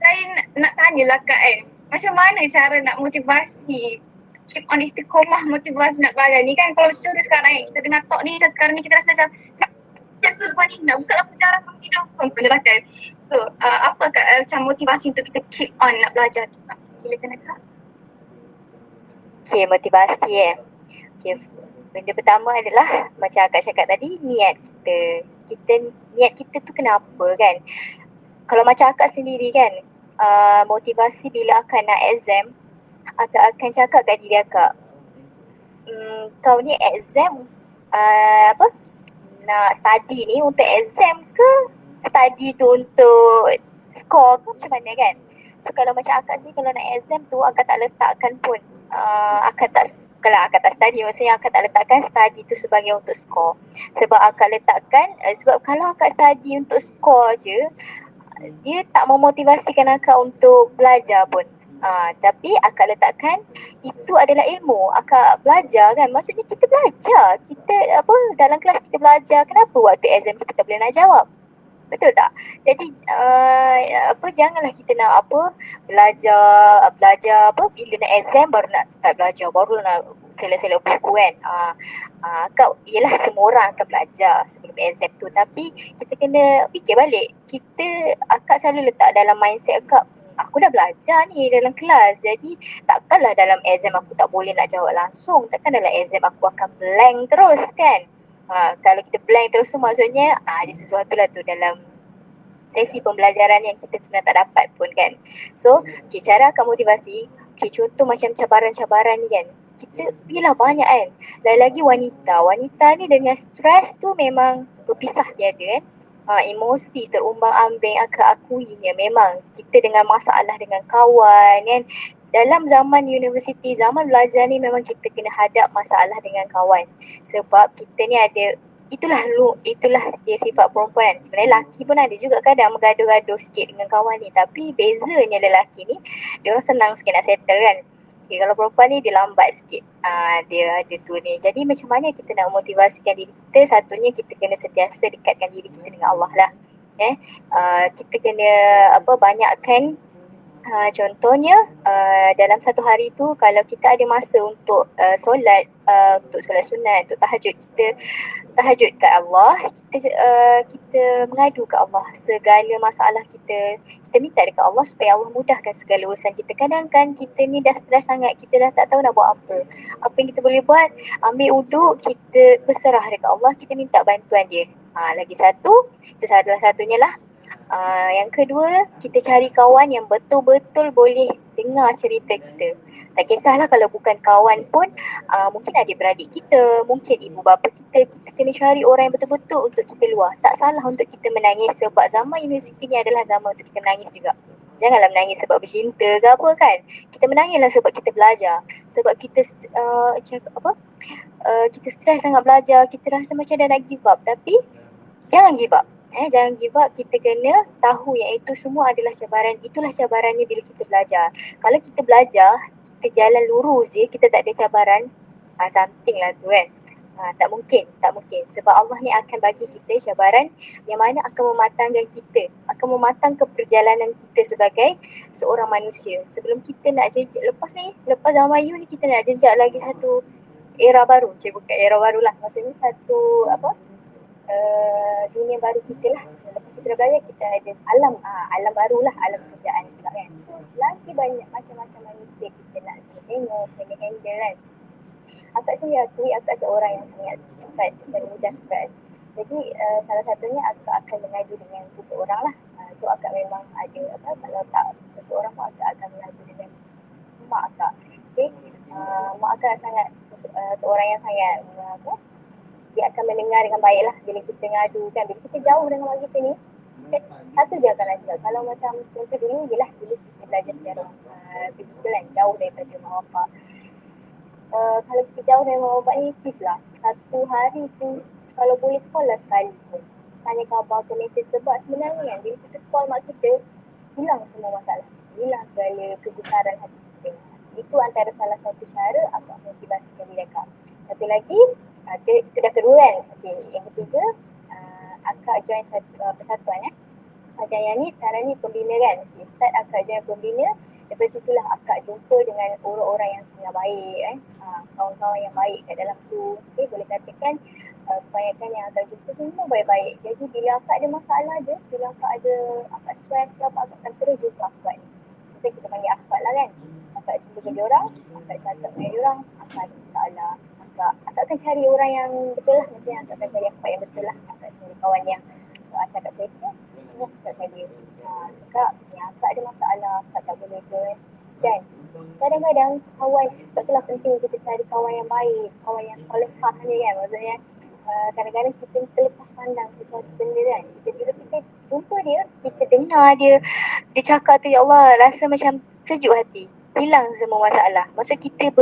Speaker 4: saya nak tanyalah Kak kan, macam mana cara nak motivasi, keep on istiqomah, motivasi nak belajar ni kan. Kalau contoh sekarang yang kita dengar talk ni, macam sekarang ni kita rasa macam siapa lepas ni nak buka lah penjara kamu tidak, contoh je lah kan. So apa macam motivasi untuk kita keep on nak belajar tu? Silakan Kak.
Speaker 3: Okay, motivasi Okay, benda pertama adalah macam Akak cakap tadi, niat kita. Niat kita tu kenapa kan. Kalau macam Akak sendiri kan, motivasi bila Akak nak exam, Akak akan cakap kat diri Akak, kau ni exam nak study ni untuk exam ke study tu untuk score ke, macam mana kan. So kalau macam Akak sini, kalau nak exam tu Akak tak letakkan pun kalau Akak tak study, maksudnya Akak tak letakkan study tu sebagai untuk score. Sebab Akak letakkan, sebab kalau Akak study untuk score je, dia tak memotivasikan Akak untuk belajar pun. Tapi Akak letakkan itu adalah ilmu. Akak belajar kan, maksudnya kita belajar. Kita dalam kelas kita belajar. Kenapa waktu exam kita tak boleh nak jawab? Betul tak? Jadi janganlah kita nak belajar bila nak exam baru nak start belajar, baru nak selek-selek buku kan. Yelah, semua orang akan belajar sebelum exam tu, tapi kita kena fikir balik. Akak selalu letak dalam mindset Akak, aku dah belajar ni dalam kelas, jadi takkanlah dalam exam aku tak boleh nak jawab langsung. Takkan dalam exam aku akan blank terus kan. Kalau kita blank terus tu maksudnya ada sesuatu lah tu dalam sesi pembelajaran yang kita sebenarnya tak dapat pun kan. So, cara akan motivasi, contoh macam cabaran-cabaran ni kan, kita pilih banyak kan. Lagi-lagi wanita ni dengan stres tu memang berpisah tiada kan. Emosi terumbang-ambing Akak akui ya, memang kita dengan masalah dengan kawan kan. Dalam zaman universiti, zaman belajar ni memang kita kena hadap masalah dengan kawan. Sebab kita ni ada itulah dia sifat perempuan. Sebenarnya lelaki pun ada juga kadang bergaduh-gaduh sikit dengan kawan ni, tapi bezanya lelaki ni dia orang senang sikit nak settle kan. Okay, kalau perempuan ni dia lambat sikit. Dia ada tu ni. Jadi macam mana kita nak motivasikan diri kita? Satunya kita kena sentiasa dekatkan diri kita dengan Allah lah. Kita kena banyakkan. Contohnya dalam satu hari tu kalau kita ada masa untuk solat, untuk solat sunat, untuk tahajud, kita tahajud kat Allah, kita mengadu kat Allah segala masalah kita minta dekat Allah supaya Allah mudahkan segala urusan kita. Kadang kan kita ni dah stres sangat, kita dah tak tahu nak buat apa yang kita boleh buat, ambil wuduk, kita berserah dekat Allah, kita minta bantuan dia. Lagi satu, itu salah satunya lah. Yang kedua, kita cari kawan yang betul-betul boleh dengar cerita kita. Tak kisahlah kalau bukan kawan pun, mungkin adik-beradik kita, mungkin ibu bapa kita kena cari orang yang betul-betul untuk kita luah. Tak salah untuk kita menangis sebab zaman universiti ni adalah zaman untuk kita menangis juga. Janganlah menangis sebab bercinta ke apa kan. Kita menangislah sebab kita belajar. Sebab kita kita stres sangat belajar, kita rasa macam dah nak give up. Tapi jangan give up. Jangan give up. Kita kena tahu yang itu semua adalah cabaran. Itulah cabarannya bila kita belajar. Kalau kita belajar, kita jalan lurus je, kita tak ada cabaran, something lah tu kan. Tak mungkin. Sebab Allah ni akan bagi kita cabaran yang mana akan mematangkan kita, akan mematangkan perjalanan kita sebagai seorang manusia. Sebelum kita nak lepas zaman you ni, kita nak jejak lagi satu era baru. Bukan era baru lah. Maksudnya satu dunia baru kita lah. Lepas kita dah belajar, kita ada alam baru lah, alam pekerjaan juga kan. Lagi banyak macam-macam manusia kita nak tengok, kena handle kan. Akak akui akak seorang yang sangat cepat dan mudah stres. Jadi salah satunya akak akan mengadu dengan seseorang lah. So akak memang ada kalau tak seseorang pun akak akan mengadu dengan mak akak. Okay. Mak akak sangat seorang yang sangat dia akan mendengar dengan baik lah bila kita ngadu kan. Bila kita jauh dengan mak kita ni, satu je akan cakap. Kalau macam contoh dulu je lah, dulu kita belajar secara fizikal kan, jauh daripada mak bapak. Kalau kita jauh dari mak bapak ni, please lah, satu hari tu kalau boleh call lah sekali pun, tanya khabar ke mesej. Sebab sebenarnya kan bila kita call mak kita, hilang semua masalah, hilang segala kegusaran hati kita. Itu antara salah satu cara akak motivasikan diri akak. Satu lagi, itu dah kedua kan. Okay, yang ketiga, akak join persatuan macam yang ni sekarang ni pembina kan. Okay, start akak join pembina. Daripada situlah akak jumpa dengan orang-orang yang sangat baik kawan-kawan yang baik kat dalam tu. Okay, boleh katakan kebanyakan yang akak jumpa semua baik-baik. Jadi bila akak ada masalah je, bila akak stres ke apa, akak akan terus jumpa akhwat ni. Macam kita panggil akhwat lah kan. Akak jumpa dengan diorang, akak cakap dengan diorang, akak ada masalah. Akak akan cari orang yang betul lah. Maksudnya akak akan cari akhwat yang betul lah. Akak cari kawan yang cakap selesa. Semua cakap kat dia. Cakap yang akak ada masalah, akak tak boleh ke. Dan kadang-kadang kawan, sebab itulah penting kita cari kawan yang baik, kawan yang solehah ni kan. Maksudnya kadang-kadang kita terlepas pandang sesuatu benda kan. Bila kita jumpa dia, kita dengar dia cakap tu, ya Allah, rasa macam sejuk hati. Hilang semua masalah. Maksud kita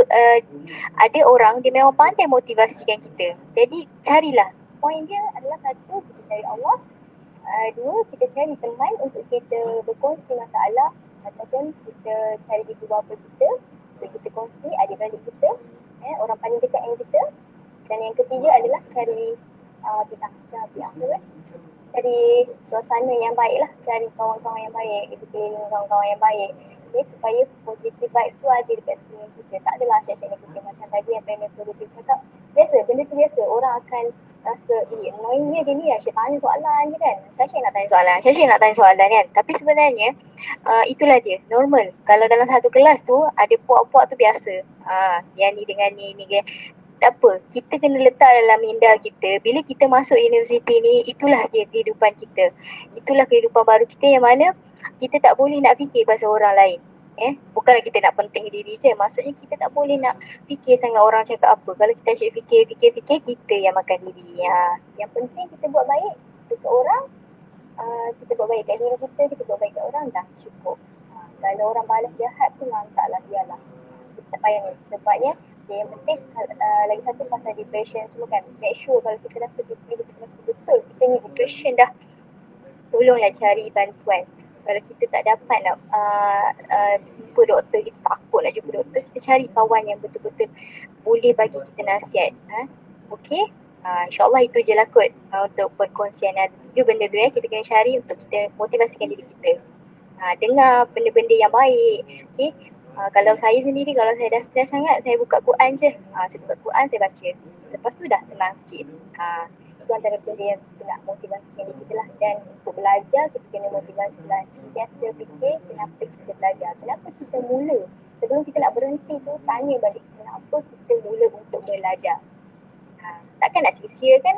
Speaker 3: ada orang dia memang pandai motivasikan kita. Jadi carilah. Poin dia adalah satu, kita cari Allah. Dua, kita cari teman untuk kita berkongsi masalah. Ataupun kita cari ibu bapa kita untuk kita kongsi, adik-beradik kita, orang paling dekat dengan kita. Dan yang ketiga adalah cari cari suasana yang baik lah. Cari kawan-kawan yang baik, kita keliling kawan-kawan yang baik. Okay, supaya positive vibe tu ada dekat sekeliling kita. Tak adalah asyik-asyik negatif macam tadi apa yang Dr. cakap. Biasa, benda tu biasa. Orang akan rasa, annoyingnya dia ni asyik tanya soalan je kan. Asyik nak tanya soalan kan. Tapi sebenarnya, itulah dia, normal. Kalau dalam satu kelas tu, ada puak-puak tu biasa. Yang ni dengan ni kan. Tak apa, kita kena letak dalam minda kita. Bila kita masuk universiti ni, itulah dia kehidupan kita. Itulah kehidupan baru kita yang mana kita tak boleh nak fikir pasal orang lain. Bukanlah kita nak penting diri je. Maksudnya kita tak boleh nak fikir sangat orang cakap apa. Kalau kita asyik fikir, kita yang makan diri. Yang penting kita buat baik dekat orang. Kita buat baik kat diri kita buat baik kat orang, dah cukup. Kalau orang balas jahat tu, lantaklah, biarlah. Kita tak payah ni. Sebabnya Okay, yang penting lagi satu pasal depression semua kan. Make sure kalau kita rasa betul-betul kita ni depression dah, tolonglah cari bantuan. Kalau kita tak dapat nak jumpa doktor, kita takut nak jumpa doktor, kita cari kawan yang betul-betul boleh bagi kita nasihat. Okay, InsyaAllah itu je lah kot untuk perkongsian. Ada 3 benda tu kita kena cari untuk kita motivasikan diri kita. Dengar benda-benda yang baik. Okay, kalau saya sendiri, kalau saya dah stres sangat, saya buka Quran je. Saya buka Quran, saya baca. Lepas tu dah tenang sikit. Itu antara benda yang kita nak motivasikan diri kita lah. Dan untuk belajar, kita kena motivasi lah. Sentiasa fikir kenapa kita belajar, kenapa kita mula. Sebelum kita nak berhenti tu, tanya balik kenapa kita mula untuk belajar. Takkan nak sia-sia kan?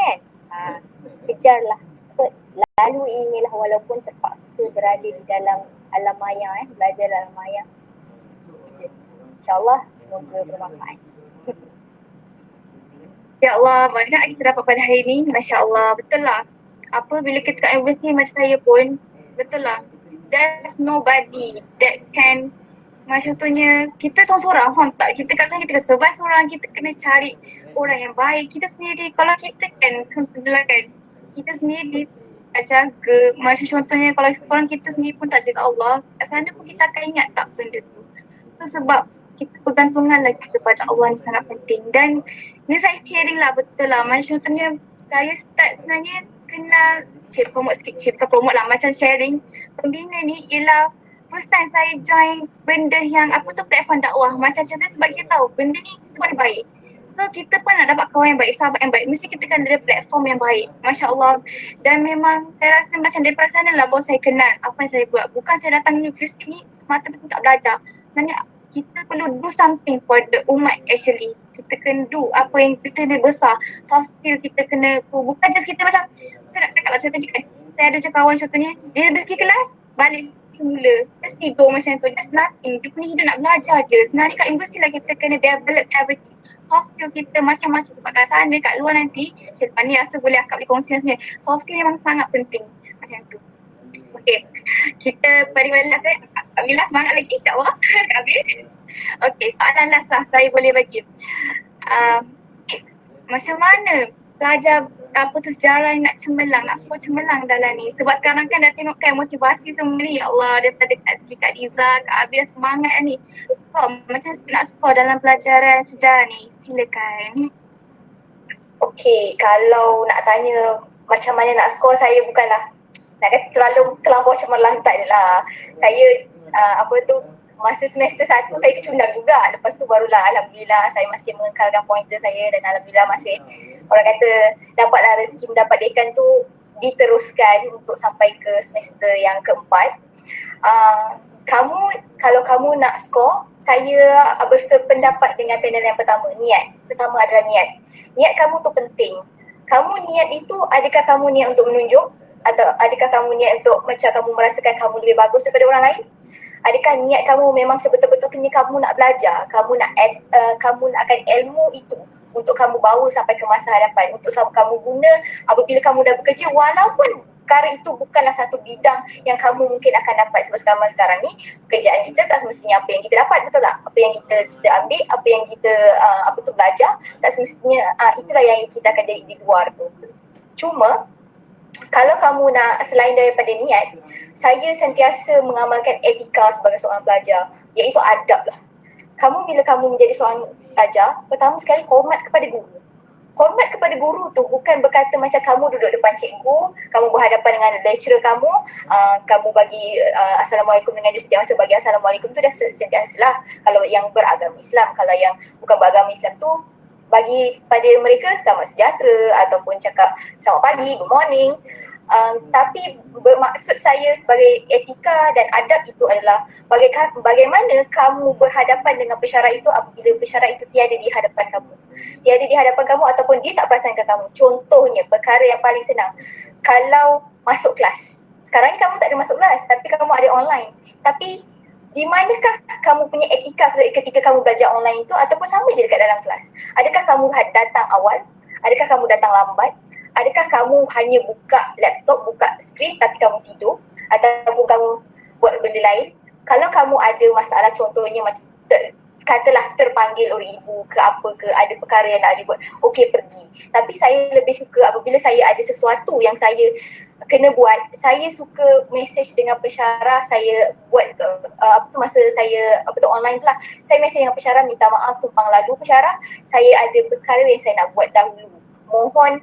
Speaker 3: Kejarlah. Lalu inilah walaupun terpaksa berada di dalam alam maya, belajar dalam maya. InsyaAllah semoga bermanfaat.
Speaker 4: Ya Allah, banyak kita dapat pada hari ni. Masya Allah, betul lah. Apa bila kita kat universiti macam saya pun, betul lah. There's nobody that can, macam contohnya, kita seorang-seorang, faham tak? Kita kat sana, kita kena survive seorang, kita kena cari orang yang baik. Kita sendiri, kalau kita kan, kita sendiri tak jaga. Macam contohnya, kalau seorang kita sendiri pun tak jaga Allah, kat sana pun kita akan ingat tak benda tu. Itu sebab kita bergantungan lagi kepada Allah ni sangat penting. Dan ni saya sharing lah, betul lah. Macam contohnya saya start sebenarnya kenal, promote sikit, bukan promote lah, macam sharing. Pembina ni ialah first time saya join benda yang platform dakwah. Macam contohnya sebab kita tahu benda ni semua ni baik. So kita pun nak dapat kawan yang baik, sahabat yang baik. Mesti kita kan ada platform yang baik. Masya Allah. Dan memang saya rasa macam daripada sana lah baru saya kenal apa yang saya buat. Bukan saya datang universiti ni semata-mata tak belajar. Sebenarnya kita perlu do something for the umat actually. Kita kena do apa yang kita ni besar. Soft skill kita kena, bukan just kita macam, saya nak cakap lah contohnya kan. Saya ada macam kawan contohnya, dia habis pergi kelas, balik semula. Just tidur macam tu, just nothing. Dia punya hidup nak belajar je. Sebenarnya kat universiti lah kita kena develop everything. Soft skill kita macam-macam sebab kat sana, kat luar nanti, lepas ni rasa boleh akak boleh kongsi sebenarnya. Soft skill memang sangat penting. Macam tu. Okay, kita paling last Kak Bila semangat lagi insyaAllah. Kak Abil. Okay, soalan last lah saya boleh bagi. Macam mana pelajar sejarah nak cemerlang, nak skor cemerlang dalam ni? Sebab sekarang kan dah tengok kan motivasi semua ni, ya Allah, daripada Kak Liza, Kak Abil semangat ni. Skor, macam nak skor dalam pelajaran sejarah ni, silakan.
Speaker 3: Okay, kalau nak tanya macam mana nak skor, saya bukanlah nak kata terlampau cemerlang, tak adalah. Saya masa semester 1 saya kecundang juga. Lepas tu barulah alhamdulillah saya masih mengekalkan pointer saya dan alhamdulillah masih orang kata dapatlah rezeki mendapat dekan tu diteruskan untuk sampai ke semester yang keempat. Kalau kamu nak skor, saya bersependapat dengan panel yang pertama, niat. Pertama adalah niat. Niat kamu tu penting. Kamu niat itu, adakah kamu niat untuk menunjuk? Atau adakah kamu niat untuk macam kamu merasakan kamu lebih bagus daripada orang lain? Adakah niat kamu memang sebetul-betulnya kamu nak belajar, kamu nakkan ilmu itu untuk kamu bawa sampai ke masa hadapan, untuk kamu guna apabila kamu dah bekerja, walaupun perkara itu bukanlah satu bidang yang kamu mungkin akan dapat. Sebab sekarang ni pekerjaan kita tak semestinya apa yang kita dapat, betul tak? Apa yang kita ambil, apa yang kita belajar, tak semestinya itulah yang kita akan jadi di luar tu. Cuma kalau kamu nak selain daripada niat, saya sentiasa mengamalkan etika sebagai seorang pelajar, iaitu adab lah. Bila kamu menjadi seorang pelajar, pertama sekali hormat kepada guru. Hormat kepada guru tu bukan berkata macam kamu duduk depan cikgu, kamu berhadapan dengan lecturer kamu, kamu bagi Assalamualaikum dengan dia setiap masa bagi Assalamualaikum tu dah sentiasa lah. Kalau yang beragama Islam, kalau yang bukan beragama Islam tu bagi pada mereka selamat sejahtera ataupun cakap selamat pagi, good morning. Tapi bermaksud saya sebagai etika dan adab itu adalah bagaimana kamu berhadapan dengan pesara itu apabila pesara itu tiada di hadapan kamu. Tiada di hadapan kamu ataupun dia tak perasankan kamu. Contohnya, perkara yang paling senang. Kalau masuk kelas. Sekarang ni kamu tak ada masuk kelas tapi kamu ada online. Tapi di manakah kamu punya etika ketika kamu belajar online itu ataupun sama je dekat dalam kelas? Adakah kamu datang awal? Adakah kamu datang lambat? Adakah kamu hanya buka laptop, buka skrin tapi kamu tidur? Ataupun kamu buat benda lain? Kalau kamu ada masalah contohnya macam katalah terpanggil oleh ibu ke apa ke, ada perkara yang nak dibuat, okey pergi. Tapi saya lebih suka apabila saya ada sesuatu yang saya kena buat, saya suka message dengan pensyarah, saya buat masa saya online tu lah, saya message dengan pensyarah minta maaf tumpang lalu pensyarah, saya ada perkara yang saya nak buat dahulu, mohon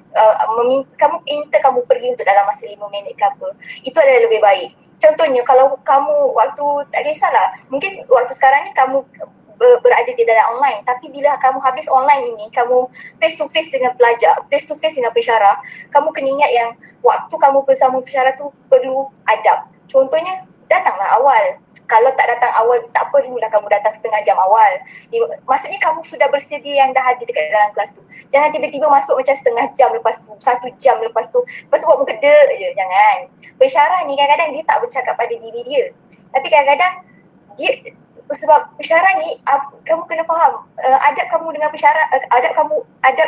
Speaker 3: kamu minta kamu pergi untuk dalam masa 5 minit ke apa, itu adalah lebih baik. Contohnya kalau kamu waktu, tak kisahlah, mungkin waktu sekarang ni kamu berada di dalam online, tapi bila kamu habis online ini, kamu face to face dengan pelajar, face to face dengan pensyarah, kamu kena ingat yang waktu kamu bersama pensyarah tu perlu adab. Contohnya, datanglah awal. Kalau tak datang awal, tak perlulah kamu datang setengah jam awal. Maksudnya kamu sudah bersedia yang dah hadir dekat dalam kelas tu. Jangan tiba-tiba masuk macam setengah jam lepas tu, 1 jam lepas tu buat muka dek je. Jangan. Pensyarah ni kadang-kadang dia tak bercakap pada diri dia. Tapi kadang-kadang dia, sebab pensyarah ni kamu kena faham, adab kamu dengan pensyarah, adab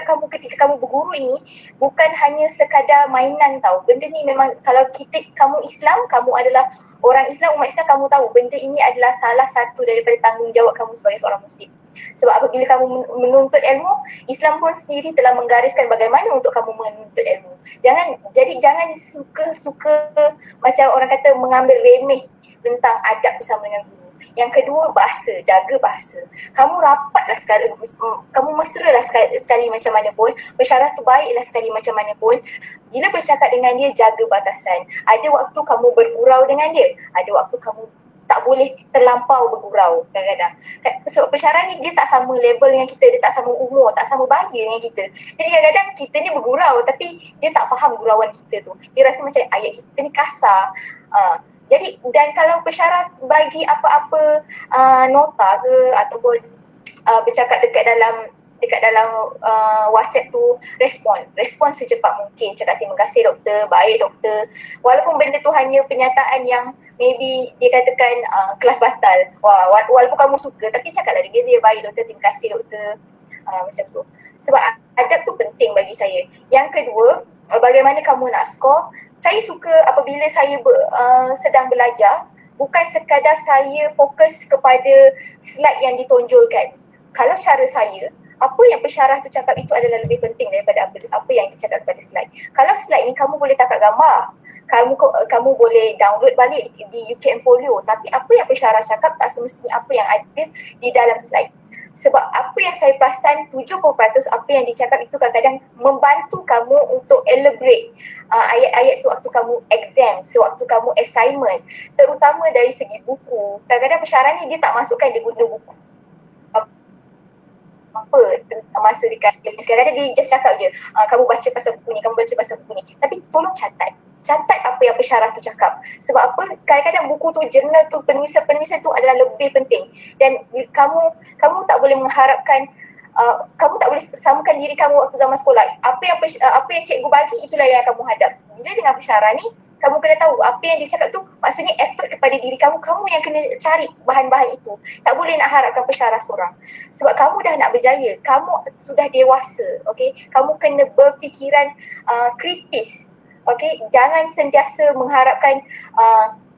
Speaker 3: kamu ketika kamu berguru ini bukan hanya sekadar mainan tau. Benda ni memang, kalau kamu Islam, kamu adalah orang Islam, umat Islam, kamu tahu benda ini adalah salah satu daripada tanggungjawab kamu sebagai seorang Muslim. Sebab apabila kamu menuntut ilmu, Islam pun sendiri telah menggariskan bagaimana untuk kamu menuntut ilmu. Jangan suka macam orang kata mengambil remeh tentang adab bersama dengan guru. Yang kedua, bahasa, jaga bahasa. Kamu rapatlah sekali, kamu mesralah sekali macam mana pun, pensyarah tu baiklah sekali macam mana pun. Bila bercakap dengan dia, jaga batasan. Ada waktu kamu bergurau dengan dia, ada waktu kamu tak boleh terlampau bergurau kadang-kadang. Sebab pensyarah ni dia tak sama level dengan kita, dia tak sama umur, tak sama bahaya dengan kita. Jadi kadang-kadang kita ni bergurau tapi dia tak faham gurauan kita tu. Dia rasa macam ayat kita ni kasar. Jadi, dan kalau pensyarah bagi apa-apa nota ke ataupun bercakap dekat dalam WhatsApp tu, respon secepat mungkin. Cakap terima kasih doktor, baik doktor. Walaupun benda tu hanya penyataan yang maybe dia katakan kelas batal. Walaupun kamu suka, tapi cakaplah dengan dia, baik doktor, terima kasih doktor. Macam tu. Sebab adab tu penting bagi saya. Yang kedua, bagaimana kamu nak skor. Saya suka apabila saya sedang belajar, bukan sekadar saya fokus kepada slide yang ditonjolkan. Kalau cara saya, apa yang pensyarah tu cakap itu adalah lebih penting daripada apa yang dicakap pada slide. Kalau slide ni kamu boleh tangkap gambar, kamu boleh download balik di UKM Folio, tapi apa yang pensyarah cakap tak semestinya apa yang ada di dalam slide. Sebab apa yang saya perasan, 70% apa yang dicakap itu kadang-kadang membantu kamu untuk elaborate ayat-ayat sewaktu kamu exam, sewaktu kamu assignment, terutama dari segi buku. Kadang-kadang pensyarah ni dia tak masukkan, dia guna buku apa masa dekat kadang-kadang dia just cakap je, kamu baca pasal buku ni, kamu baca pasal buku ni, tapi tolong catat apa yang pensyarah tu cakap. Sebab apa, kadang-kadang buku tu, jurnal tu, penulisan tu adalah lebih penting. Dan kamu tak boleh mengharapkan, kamu tak boleh samakan diri kamu waktu zaman sekolah. Apa yang cikgu bagi, itulah yang kamu hadap. Bila dengan pensyarah ni, kamu kena tahu apa yang dia cakap tu maksudnya effort kepada diri kamu yang kena cari bahan-bahan itu. Tak boleh nak harapkan pensyarah seorang. Sebab kamu dah nak berjaya, kamu sudah dewasa, okey? Kamu kena berfikiran kritis. Okey, jangan sentiasa mengharapkan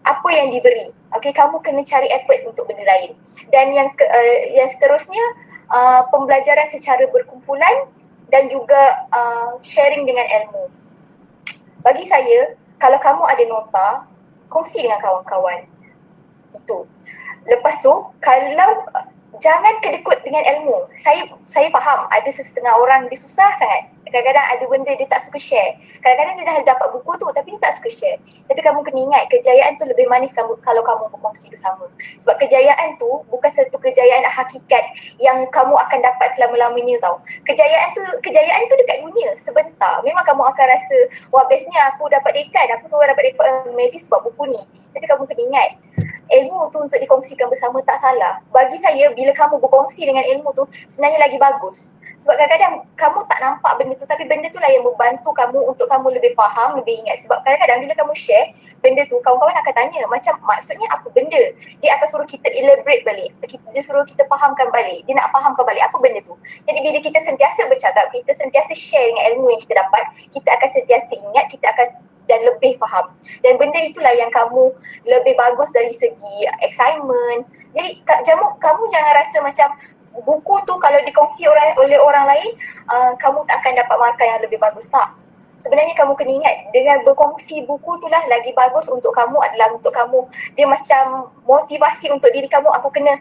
Speaker 3: apa yang diberi. Okey, kamu kena cari effort untuk benda lain. Dan yang seterusnya, pembelajaran secara berkumpulan dan juga sharing dengan ilmu. Bagi saya, kalau kamu ada nota, kongsi dengan kawan-kawan. Itu. Lepas tu, kalau jangan kedekut dengan ilmu. Saya faham ada setengah orang dia susah sangat. Kadang-kadang ada benda dia tak suka share. Kadang-kadang dia dah dapat buku tu tapi dia tak suka share. Tapi kamu kena ingat, kejayaan tu lebih manis kalau kamu berkongsi bersama. Sebab kejayaan tu bukan satu kejayaan hakikat yang kamu akan dapat selama-lamanya tau. Kejayaan tu dekat dunia sebentar. Memang kamu akan rasa, wah bestnya aku dapat dekan, aku selalu dapat dekan, maybe sebab buku ni. Tapi kamu kena ingat, ilmu tu untuk dikongsikan bersama tak salah. Bagi saya, bila kamu berkongsi dengan ilmu tu, sebenarnya lagi bagus. Sebab kadang-kadang kamu tak nampak benda tu, tapi benda tu lah yang membantu kamu untuk kamu lebih faham, lebih ingat. Sebab kadang-kadang bila kamu share benda tu, kawan-kawan akan tanya macam maksudnya apa benda. Dia akan suruh kita elaborate balik. Dia suruh kita fahamkan balik. Dia nak fahamkan balik apa benda tu. Jadi bila kita sentiasa bercakap, kita sentiasa share dengan ilmu yang kita dapat, kita akan sentiasa ingat, kita akan dan lebih faham. Dan benda itulah yang kamu lebih bagus dari segi excitement. Jadi kamu jangan rasa macam buku tu kalau dikongsi oleh orang lain, kamu tak akan dapat markah yang lebih bagus. Tak. Sebenarnya kamu kena ingat, dengan berkongsi buku tu lah lagi bagus untuk kamu adalah untuk kamu. Dia macam motivasi untuk diri kamu. Aku kena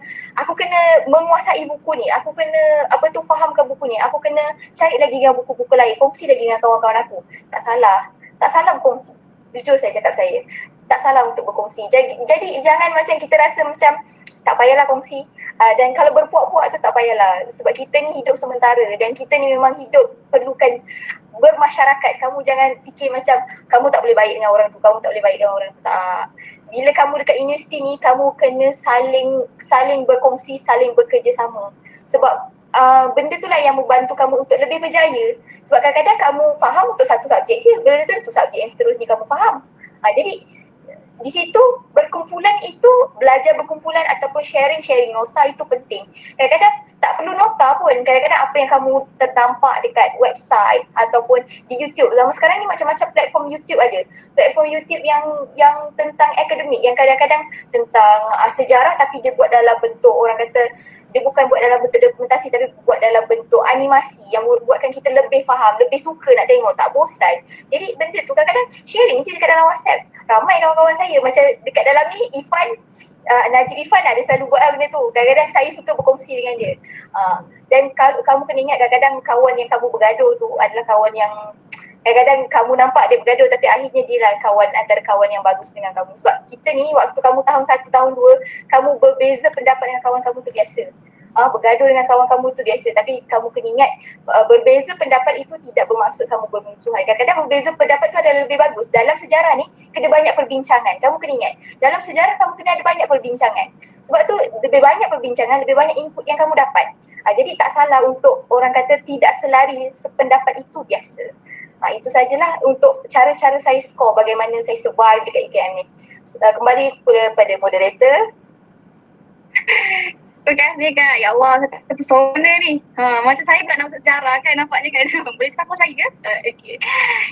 Speaker 3: menguasai buku ni. Aku kena fahamkan buku ni. Aku kena cari lagi dengan buku-buku lain. Kongsi lagi dengan kawan-kawan aku. Tak salah. Tak salah berkongsi. Jujur saya cakap saya. Tak salah untuk berkongsi. Jadi jangan macam kita rasa macam tak payahlah kongsi. Dan kalau berpuak-puak tu tak payahlah. Sebab kita ni hidup sementara dan kita ni memang hidup perlukan bermasyarakat. Kamu jangan fikir macam kamu tak boleh baik dengan orang tu, kamu tak boleh baik dengan orang tu. Tak. Bila kamu dekat universiti ni, kamu kena saling berkongsi, saling bekerjasama. Sebab benda tu lah yang membantu kamu untuk lebih berjaya. Sebab kadang-kadang kamu faham untuk satu subjek je, belum tentu subjek yang seterusnya kamu faham. Jadi di situ berkumpulan itu, belajar berkumpulan ataupun sharing nota itu penting. Kadang-kadang tak perlu nota pun. Kadang-kadang apa yang kamu terdampak dekat website ataupun di YouTube. Zaman sekarang ni macam-macam platform YouTube ada. Platform YouTube yang tentang akademik, yang kadang-kadang tentang sejarah tapi dia buat dalam bentuk, orang kata dia bukan buat dalam bentuk dokumentasi tapi buat dalam bentuk animasi yang buatkan kita lebih faham, lebih suka nak tengok, tak bosan. Jadi benda tu kadang-kadang sharing je dekat dalam WhatsApp. Ramai kawan-kawan saya macam dekat dalam ni, Najib Ifan ada selalu buat benda tu. Kadang-kadang saya suka berkongsi dengan dia. Dan kamu kena ingat kadang-kadang kawan yang kamu bergaduh tu adalah kawan yang kadang-kadang kamu nampak dia bergaduh tapi akhirnya dia lah antara kawan yang bagus dengan kamu. Sebab kita ni waktu kamu tahun 1, tahun 2, kamu berbeza pendapat dengan kawan kamu tu biasa. Bergaduh dengan kawan kamu tu biasa. Tapi kamu kena ingat, berbeza pendapat itu tidak bermaksud kamu bermusuhan. Kadang-kadang berbeza pendapat tu adalah lebih bagus. Dalam sejarah ni, kena banyak perbincangan. Kamu kena ingat, dalam sejarah kamu kena ada banyak perbincangan. Sebab tu lebih banyak perbincangan, lebih banyak input yang kamu dapat. Jadi tak salah untuk orang kata tidak selari sependapat itu biasa. Itu sajalah untuk cara-cara saya skor bagaimana saya survive dekat IKM ni. Kembali kepada moderator.
Speaker 4: Terima kasih Kak. Ya Allah, saya tak pesona ni. Macam saya pula nak masuk sejarah kan, nampaknya kan. Boleh cakap apa saya ke? Okay.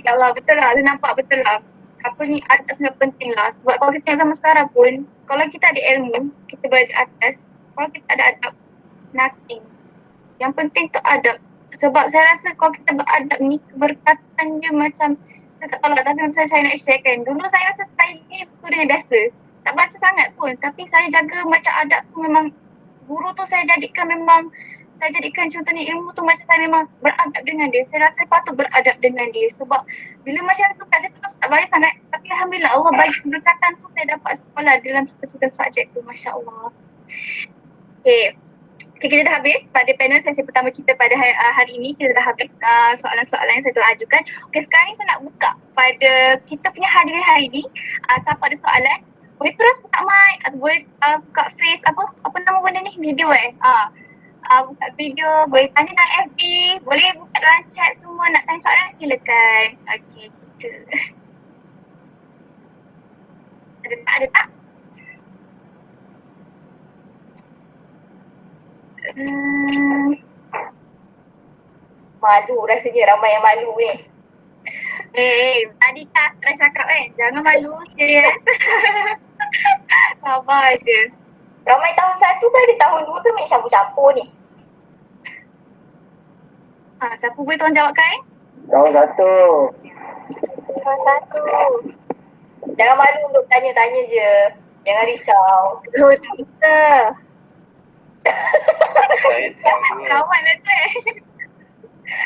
Speaker 4: Ya Allah, betul lah. Saya nampak betul lah. Apa ni, adab sangat penting lah. Sebab kalau kita tengok zaman sekarang pun, kalau kita ada ilmu, kita berada di atas. Kalau kita ada adab, nothing. Yang penting tu adab. Sebab saya rasa kalau kita beradab ni, keberkatan dia macam, saya tak tahu lah, tapi macam saya nak share kan. Dulu saya rasa saya ni student yang biasa. Tak baca sangat pun, tapi saya jaga macam adab tu memang, guru tu saya jadikan contohnya ilmu tu macam saya memang beradab dengan dia. Saya rasa patut beradab dengan dia. Sebab bila macam tu kan, saya tak belajar sangat. Tapi Alhamdulillah Allah bagi keberkatan tu saya dapat sekolah dalam setiap subjek tu. Masya Allah. Okay, kita dah habis pada panel sesi pertama kita pada hari ini. Kita dah habis soalan-soalan yang saya telah ajukan. Okay, sekarang ni saya nak buka pada kita punya hadirin hari ini. Siapa ada soalan, boleh terus buka mic atau boleh buka face, apa nama benda ni, video buka video, boleh tanya dalam FB, boleh buka dalam chat semua. Nak tanya soalan silakan. Okay, kita ada tak?
Speaker 3: Malu rasanya, ramai yang malu ni.
Speaker 4: Tadi tak try cakap kan, jangan malu, serius. Sabar je.
Speaker 3: Ramai tahun 1 ke ada tahun 2 ke main campur-campur ni?
Speaker 4: Siapa boleh tolong jawab kan?
Speaker 1: Tahun 1.
Speaker 3: Tahun 1. Jangan malu untuk tanya-tanya je. Jangan risau.
Speaker 4: Kita kawan lah tu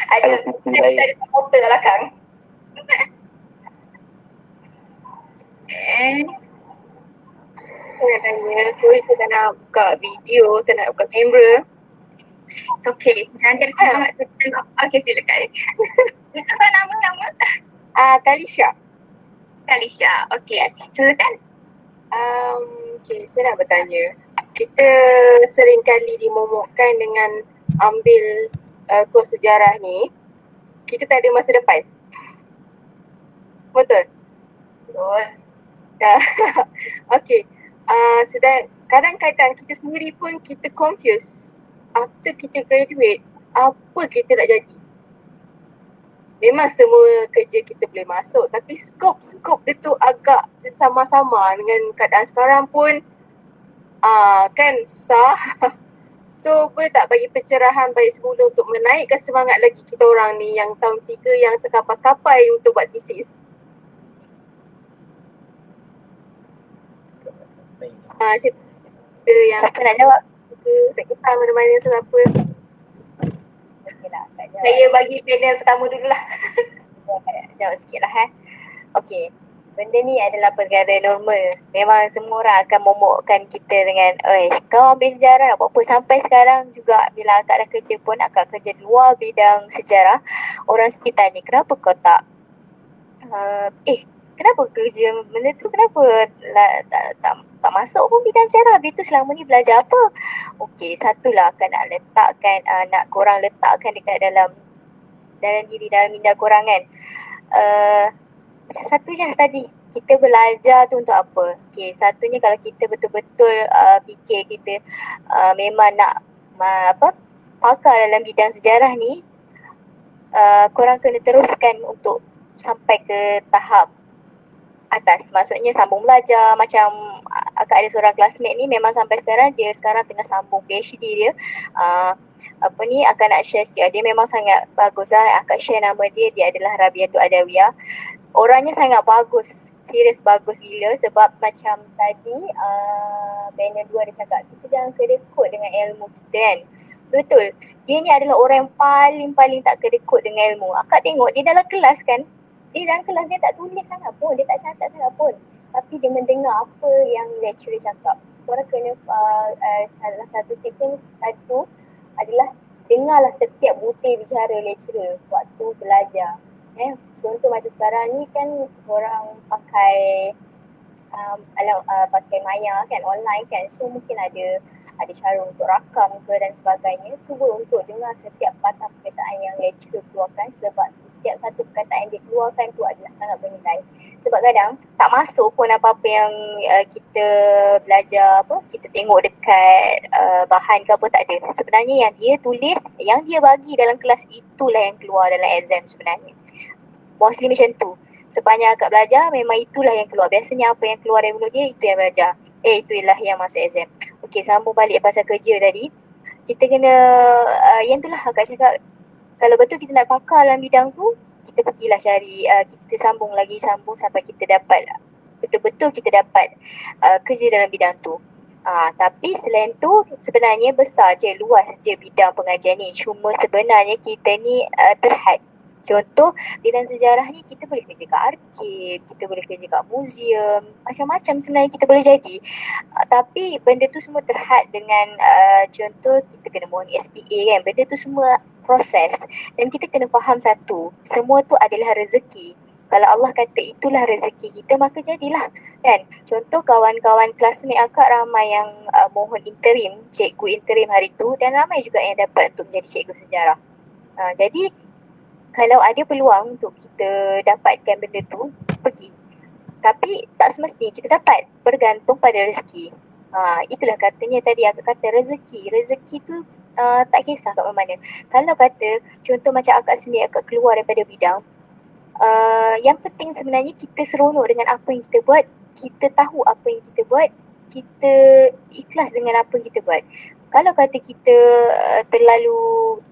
Speaker 3: Ada supporter kat belakang.
Speaker 4: Saya nak tanya, sorry saya nak buka video, saya nak buka kamera. It's okay, jangan jadi semangat. Okay, silakan. Apa nama?
Speaker 5: Talisha.
Speaker 4: Okay, silakan.
Speaker 5: Okay, saya nak bertanya. Kita seringkali dimomokkan dengan ambil kos sejarah ni, kita tak ada masa depan. Betul?
Speaker 3: Betul.
Speaker 5: Okay. Sedang kadang-kadang kita sendiri pun kita confuse. After kita graduate, apa kita nak jadi? Memang semua kerja kita boleh masuk, tapi skop dia tu agak sama-sama dengan keadaan sekarang pun kan susah. So boleh tak bagi pencerahan baik semula untuk menaikkan semangat lagi kita orang ni yang tahun 3 yang terkapai-kapai untuk buat tesis. Siapa yang
Speaker 3: Siapa nak jawab?
Speaker 5: tak kisah mana-mana siapa.
Speaker 3: Okey lah, Kak jawab.
Speaker 2: Saya bagi panel pertama dulu lah.
Speaker 3: Jawab sikit lah Okey, benda ni adalah perkara normal. Memang semua orang akan momokkan kita dengan kau ambil sejarah nak buat apa. Sampai sekarang juga bila akak dah kerja pun, akak kerja di luar bidang sejarah, orang mesti tanya kenapa kau tak kenapa kerja benda tu, kenapa tak masuk pun bidang sejarah, habis tu selama ni belajar apa? Okey, satulah akak nak letakkan, nak korang letakkan dekat dalam minda korang kan. Satu je tadi, kita belajar tu untuk apa? Okey, satunya kalau kita betul-betul fikir kita memang nak pakar dalam bidang sejarah ni, korang kena teruskan untuk sampai ke tahap atas. Maksudnya sambung belajar. Macam akak ada seorang classmate ni memang sampai sekarang, dia sekarang tengah sambung PhD dia. Akak nak share sikit. Dia memang sangat bagus lah. Akak share nama dia adalah Rabiatul Adawiyah. Orangnya sangat bagus, serius bagus gila. Sebab macam tadi panel 2 ada cakap, kita jangan kedekut dengan ilmu kita kan. Betul, dia ni adalah orang yang paling tak kedekut dengan ilmu. Akak tengok dia dalam kelas kan, dia dalam kelas dia tak tulis sangat pun, dia tak catat sangat pun, tapi dia mendengar apa yang lecturer cakap. Korang kena salah satu tips yang satu adalah dengarlah setiap butir bicara lecturer waktu belajar. Contoh macam sekarang ni kan orang pakai pakai Maya kan, online kan, so mungkin ada cara untuk rakam ke dan sebagainya. Cuba untuk dengar setiap patah perkataan yang lecturer keluarkan, sebab setiap satu perkataan yang dia keluarkan tu adalah sangat bernilai. Sebab kadang tak masuk pun apa-apa yang kita belajar, kita tengok dekat bahan ke apa, tak ada. Sebenarnya yang dia tulis, yang dia bagi dalam kelas, itulah yang keluar dalam exam sebenarnya. Mostly macam tu. Sepanjang akak belajar, memang itulah yang keluar. Biasanya apa yang keluar dari mulut dia, itu yang belajar. Itulah yang masuk exam. Okey, sambung balik pasal kerja tadi. Kita kena, yang itulah akak cakap, kalau betul kita nak pakar dalam bidang tu, kita pergilah cari, kita sambung sampai kita dapat, betul-betul kita dapat kerja dalam bidang tu. Tapi selain tu, sebenarnya besar je, luas je bidang pengajian ni. Cuma sebenarnya kita ni terhad. Contoh, bidang sejarah ni kita boleh kerja kat arkib, kita boleh kerja kat museum, macam-macam sebenarnya kita boleh jadi. Tapi benda tu semua terhad dengan contoh kita kena mohon SPA kan, benda tu semua proses. Dan kita kena faham satu, semua tu adalah rezeki. Kalau Allah kata itulah rezeki kita, maka jadilah kan. Contoh kawan-kawan classmate akak ramai yang mohon interim, cikgu interim hari tu, dan ramai juga yang dapat untuk menjadi cikgu sejarah. Jadi kalau ada peluang untuk kita dapatkan benda tu, pergi. Tapi tak semesti kita dapat, bergantung pada rezeki. Itulah katanya tadi akak kata rezeki. Rezeki tu tak kisah kat mana-mana. Kalau kata contoh macam akak sendiri, akak keluar daripada bidang, yang penting sebenarnya kita seronok dengan apa yang kita buat, kita tahu apa yang kita buat, kita ikhlas dengan apa yang kita buat. Kalau kata kita terlalu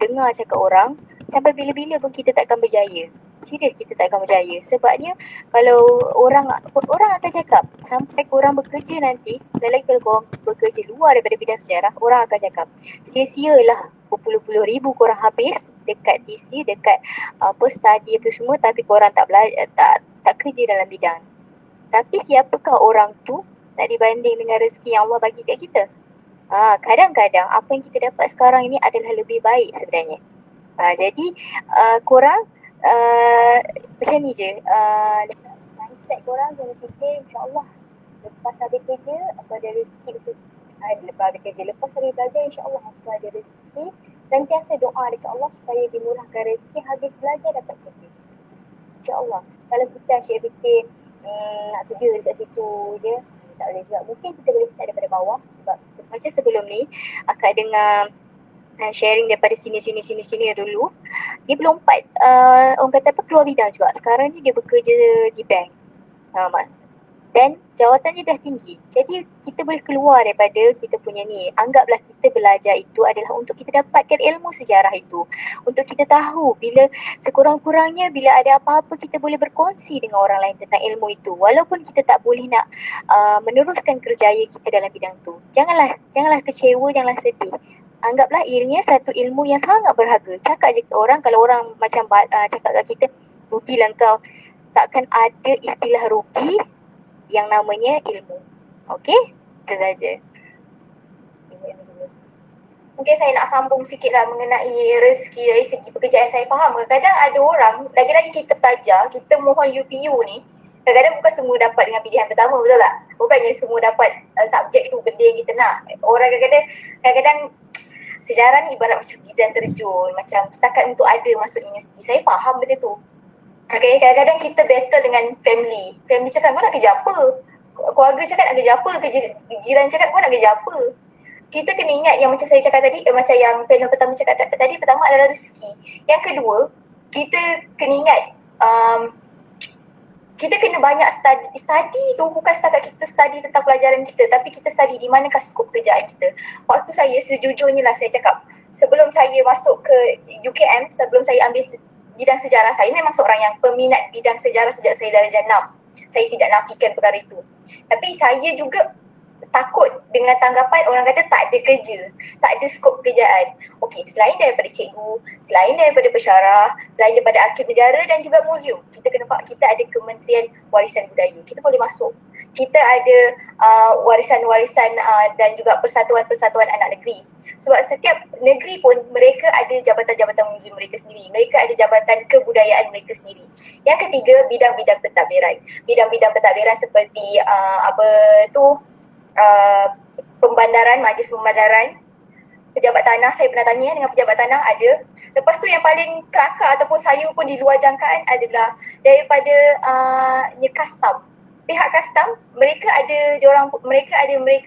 Speaker 3: dengar cakap orang, sampai bila-bila pun kita takkan berjaya. Serius, kita takkan berjaya. Sebabnya kalau orang akan cakap, sampai korang bekerja nanti, lagi kalau korang bekerja luar daripada bidang sejarah, orang akan cakap, sia-sialah berpuluh-puluh ribu korang habis dekat DC, dekat study apa semua, tapi korang tak belajar, tak kerja dalam bidang. Tapi siapakah orang tu nak dibanding dengan rezeki yang Allah bagi kat kita? Kadang-kadang apa yang kita dapat sekarang ini adalah lebih baik sebenarnya. Jadi korang macam ni je, mindset korang kena fikir insyaAllah lepas habis kerja aku ada rezeki untuk lepas habis kerja, lepas habis belajar insyaAllah aku ada rezeki Sentiasa doa dekat Allah supaya dimurahkan rezeki, habis belajar dapat kerja. InsyaAllah. Kalau kita asyik fikir nak kerja dekat situ je, tak boleh juga. Mungkin kita boleh start daripada bawah. Sebab macam sebelum ni, akak dengar sharing daripada sini dulu. Dia berlompat, orang kata apa, keluar bidang juga. Sekarang ni dia bekerja di bank. Dan jawatannya dah tinggi. Jadi kita boleh keluar daripada kita punya ni. Anggaplah kita belajar itu adalah untuk kita dapatkan ilmu sejarah itu. Untuk kita tahu bila sekurang-kurangnya bila ada apa-apa kita boleh berkongsi dengan orang lain tentang ilmu itu. Walaupun kita tak boleh nak meneruskan kerjaya kita dalam bidang tu. Janganlah kecewa, janganlah sedih. Anggaplah ianya satu ilmu yang sangat berharga. Cakap je ke orang, kalau orang macam cakap kat kita, rugilah kau. Takkan ada istilah rugi yang namanya ilmu. Okey? Itu saja.
Speaker 2: Mungkin saya nak sambung sikit lah mengenai rezeki dari segi pekerjaan. Saya faham kadang-kadang ada orang, lagi-lagi kita pelajar, kita mohon UPU ni, kadang-kadang bukan semua dapat dengan pilihan pertama, betul tak? Bukannya semua dapat subjek tu benda yang kita nak. Orang kadang-kadang sejarah ni ibarat macam bidang terjun, macam setakat untuk ada masuk universiti. Saya faham benda tu. Okay, kadang-kadang kita battle dengan family. Family cakap kau nak kerja apa? Keluarga cakap nak kerja apa? Jiran cakap kau nak kerja apa? Kita kena ingat yang macam saya cakap tadi, macam yang panel pertama cakap tadi, pertama adalah rezeki. Yang kedua, kita kena ingat kita kena banyak study tu bukan setakat kita study tentang pelajaran kita, tapi kita study di manakah skop kerjaan kita. Waktu saya sejujurnya lah saya cakap, sebelum saya masuk ke UKM, sebelum saya ambil bidang sejarah, saya memang seorang yang peminat bidang sejarah sejak saya darjah 6. Saya tidak nafikan perkara itu. Tapi saya juga takut dengan tanggapan orang kata tak ada kerja, tak ada skop pekerjaan. Okey, selain daripada cikgu, selain daripada pensyarah, selain daripada arkib negara dan juga muzium, kita kena faham kita ada Kementerian Warisan Budaya. Kita boleh masuk. Kita ada warisan-warisan dan juga persatuan-persatuan anak negeri. Sebab setiap negeri pun mereka ada jabatan-jabatan muzium mereka sendiri. Mereka ada jabatan kebudayaan mereka sendiri. Yang ketiga, bidang-bidang pentadbiran. Bidang-bidang pentadbiran seperti pembandaran, majlis pembandaran, pejabat tanah. Saya pernah tanya dengan pejabat tanah, ada. Lepas tu yang paling kelakar ataupun saya pun di luar jangkaan adalah daripada custom. Pihak custom, mereka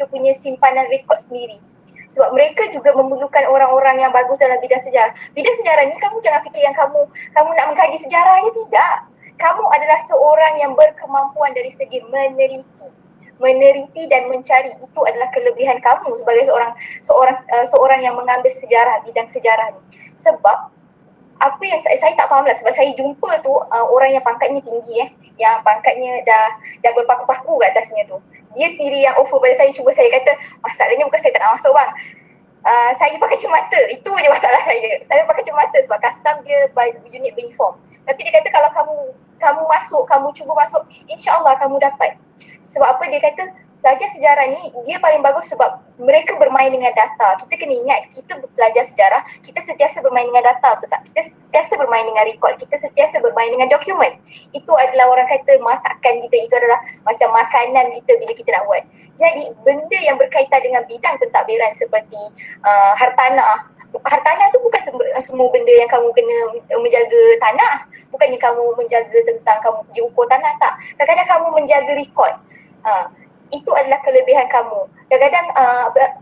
Speaker 2: punya simpanan rekod sendiri. Sebab mereka juga memerlukan orang-orang yang bagus dalam bidang sejarah. Bidang sejarah ni kamu jangan fikir yang kamu nak mengkaji sejarahnya, tidak. Kamu adalah seorang yang berkemampuan dari segi meneliti dan mencari. Itu adalah kelebihan kamu sebagai seorang yang mengambil sejarah, bidang sejarah ni. Sebab apa yang saya tak faham lah, sebab saya jumpa tu orang yang pangkatnya tinggi yang pangkatnya dah berpaku-paku kat atasnya tu. Dia sendiri yang offer pada saya, cuba saya kata, masalahnya bukan saya tak nak masuk bang. Saya pakai cermata, itu je masalah saya. Saya pakai cermata sebab custom dia by unit berinform. Tapi dia kata kalau kamu masuk, kamu cuba masuk, insya-Allah kamu dapat. Sebab apa dia kata, pelajar sejarah ni dia paling bagus sebab mereka bermain dengan data. Kita kena ingat, kita belajar sejarah, kita sentiasa bermain dengan data, betul tak? Kita sentiasa bermain dengan rekod, kita sentiasa bermain dengan dokumen. Itu adalah orang kata masakan kita, itu adalah macam makanan kita bila kita nak buat. Jadi benda yang berkaitan dengan bidang pentadbiran seperti hartanah. Hartanah tu bukan semua benda yang kamu kena menjaga tanah. Bukannya kamu menjaga tentang kamu pergi ukur tanah, tak. Kadang-kadang kamu menjaga rekod. Itu adalah kelebihan kamu. Kadang-kadang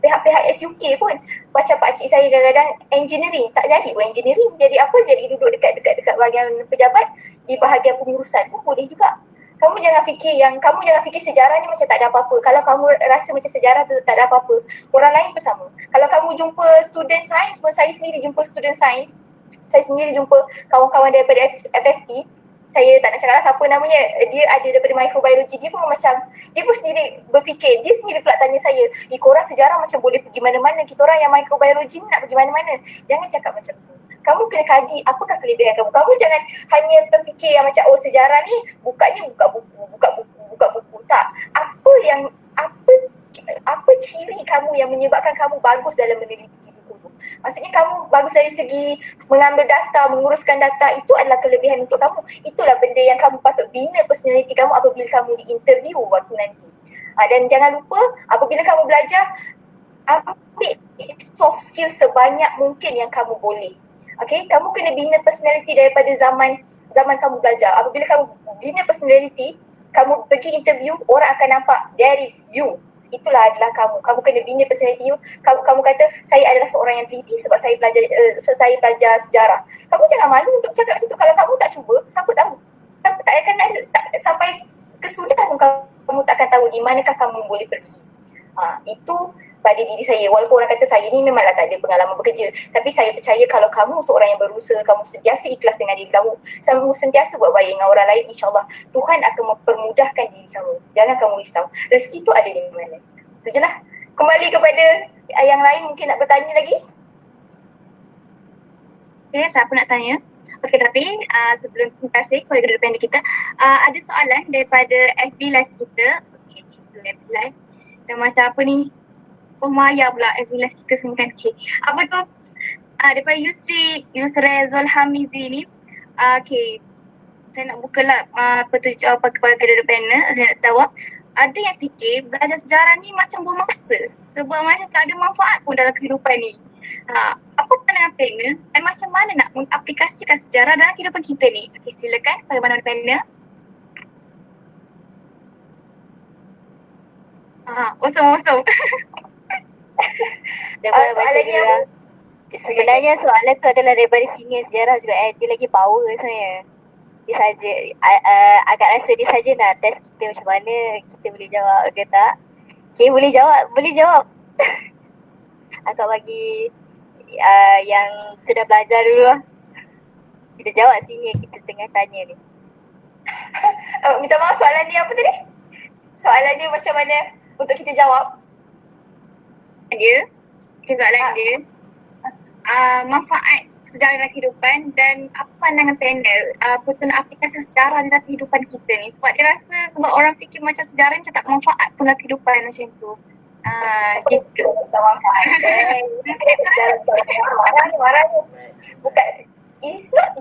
Speaker 2: pihak-pihak SUK pun, macam pakcik saya kadang-kadang engineering, tak jadi buat engineering. Jadi apa? Jadi duduk dekat bahagian pejabat di bahagian pengurusan pun boleh juga. Kamu jangan fikir sejarah ni macam tak ada apa-apa. Kalau kamu rasa macam sejarah tu tak ada apa-apa, orang lain pun sama. Kalau kamu jumpa student sains pun, saya sendiri jumpa student sains, saya sendiri jumpa kawan-kawan daripada FST, saya tak nak cakap lah siapa namanya, dia ada daripada microbiology, dia pun sendiri berfikir, dia sendiri pula tanya saya, korang sejarah macam boleh pergi mana-mana, kita orang yang microbiology ni nak pergi mana-mana. Jangan cakap macam tu. Kamu kena kaji apakah kelebihan kamu. Kamu jangan hanya terfikir yang macam sejarah ni buka buku. Tak. Apa ciri kamu yang menyebabkan kamu bagus dalam meneliti buku tu? Maksudnya kamu bagus dari segi mengambil data, menguruskan data, itu adalah kelebihan untuk kamu. Itulah benda yang kamu patut bina personality kamu apabila kamu di interview waktu nanti. Dan jangan lupa apabila kamu belajar,
Speaker 3: ambil soft skill sebanyak mungkin yang kamu boleh. Okay, kamu kena bina personality daripada zaman kamu belajar. Apabila kamu bina personality, kamu pergi interview, orang akan nampak there is you. Itulah adalah kamu. Kamu kena bina personality you. Kamu kata saya adalah seorang yang teliti sebab saya belajar sejarah. Kamu jangan malu untuk cakap macam tu. Kalau kamu tak cuba, siapa tahu? Siapa tak akan sampai kesudahan kamu tak akan tahu di manakah kamu boleh pergi. Itu pada diri saya. Walaupun orang kata saya ni memanglah tak ada pengalaman bekerja, tapi saya percaya kalau kamu seorang yang berusaha, kamu sentiasa ikhlas dengan diri kamu, kamu sentiasa buat baik dengan orang lain, insyaAllah Tuhan akan mempermudahkan diri kamu. Jangan kamu risau. Rezeki tu ada di mana. Itu je lah. Kembali kepada yang lain, mungkin nak bertanya lagi?
Speaker 4: Okay, siapa nak tanya? Okay, tapi sebelum terima kasih kepada kedua panel kita, ada soalan daripada FB Live kita. Okay, cerita FB Live. Dan macam apa ni? Oh Maya pula FB Live kita semua kan. Okay. Apa tu? Daripada Yusrezul Hamizi ni. Okay. Saya nak buka lah jawapan kepada kedua panel. Dia nak jawab. Ada yang fikir belajar sejarah ni macam buang masa. Sebab macam tak ada manfaat pun dalam kehidupan ni. Apa pandangan panel dan macam mana nak mengaplikasikan sejarah dalam kehidupan kita ni? Okay, silakan pada mana-mana panel. Kosong.
Speaker 3: Soalannya apa? Sebenarnya soalan tu adalah daripada senior sejarah juga. Dia lagi power sebenarnya. Dia saja agak rasa dia saja nak test kita macam mana kita boleh jawab ke tak. Okay, boleh jawab. Akak bagi yang sudah belajar dulu lah. Kita jawab senior kita tengah tanya ni. Minta maaf, soalan dia apa tadi? Soalan dia macam mana untuk kita jawab?
Speaker 4: Soalan dia manfaat sejarah dalam kehidupan dan apa pandangan panel penggunaan aplikasi sejarah dalam kehidupan kita ni. Sebab dia rasa sebab orang fikir macam sejarah ni macam tak manfaat pun dalam kehidupan macam tu.
Speaker 3: Gitu. Tak manfaat. Marah ni. Bukan, it's not,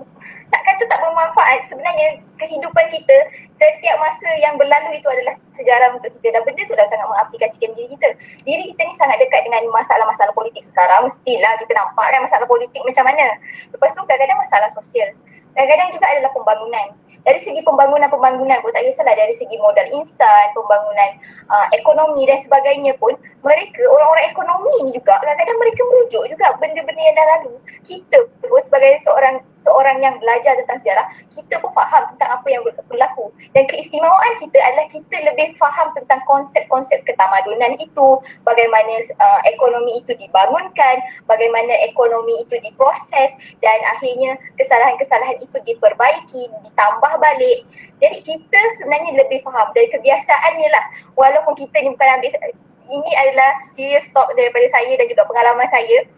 Speaker 3: tak kata tak bermanfaat. Sebenarnya kehidupan kita setiap masa yang berlalu itu adalah sejarah untuk kita, dan benda tu dah sangat mengaplikasikan diri kita. Diri kita ni sangat dekat dengan masalah-masalah politik sekarang. Mestilah kita nampak kan masalah politik macam mana. Lepas tu kadang-kadang masalah sosial. Kadang-kadang juga adalah pembangunan. Dari segi pembangunan pun tak kisahlah, dari segi modal insan, pembangunan ekonomi dan sebagainya pun, mereka orang-orang ekonomi ni juga kadang-kadang mereka merujuk juga benda-benda yang dah lalu. Kita pun sebagai seorang yang belajar tentang sejarah, kita pun faham tentang apa yang berlaku, dan keistimewaan kita adalah kita lebih faham tentang konsep-konsep ketamadunan itu, bagaimana ekonomi itu dibangunkan, bagaimana ekonomi itu diproses, dan akhirnya kesalahan-kesalahan itu diperbaiki, ditambah balik. Jadi kita sebenarnya lebih faham dari kebiasaannya lah. Walaupun kita ni bukan ambil, ini adalah serious talk daripada saya dan juga pengalaman saya.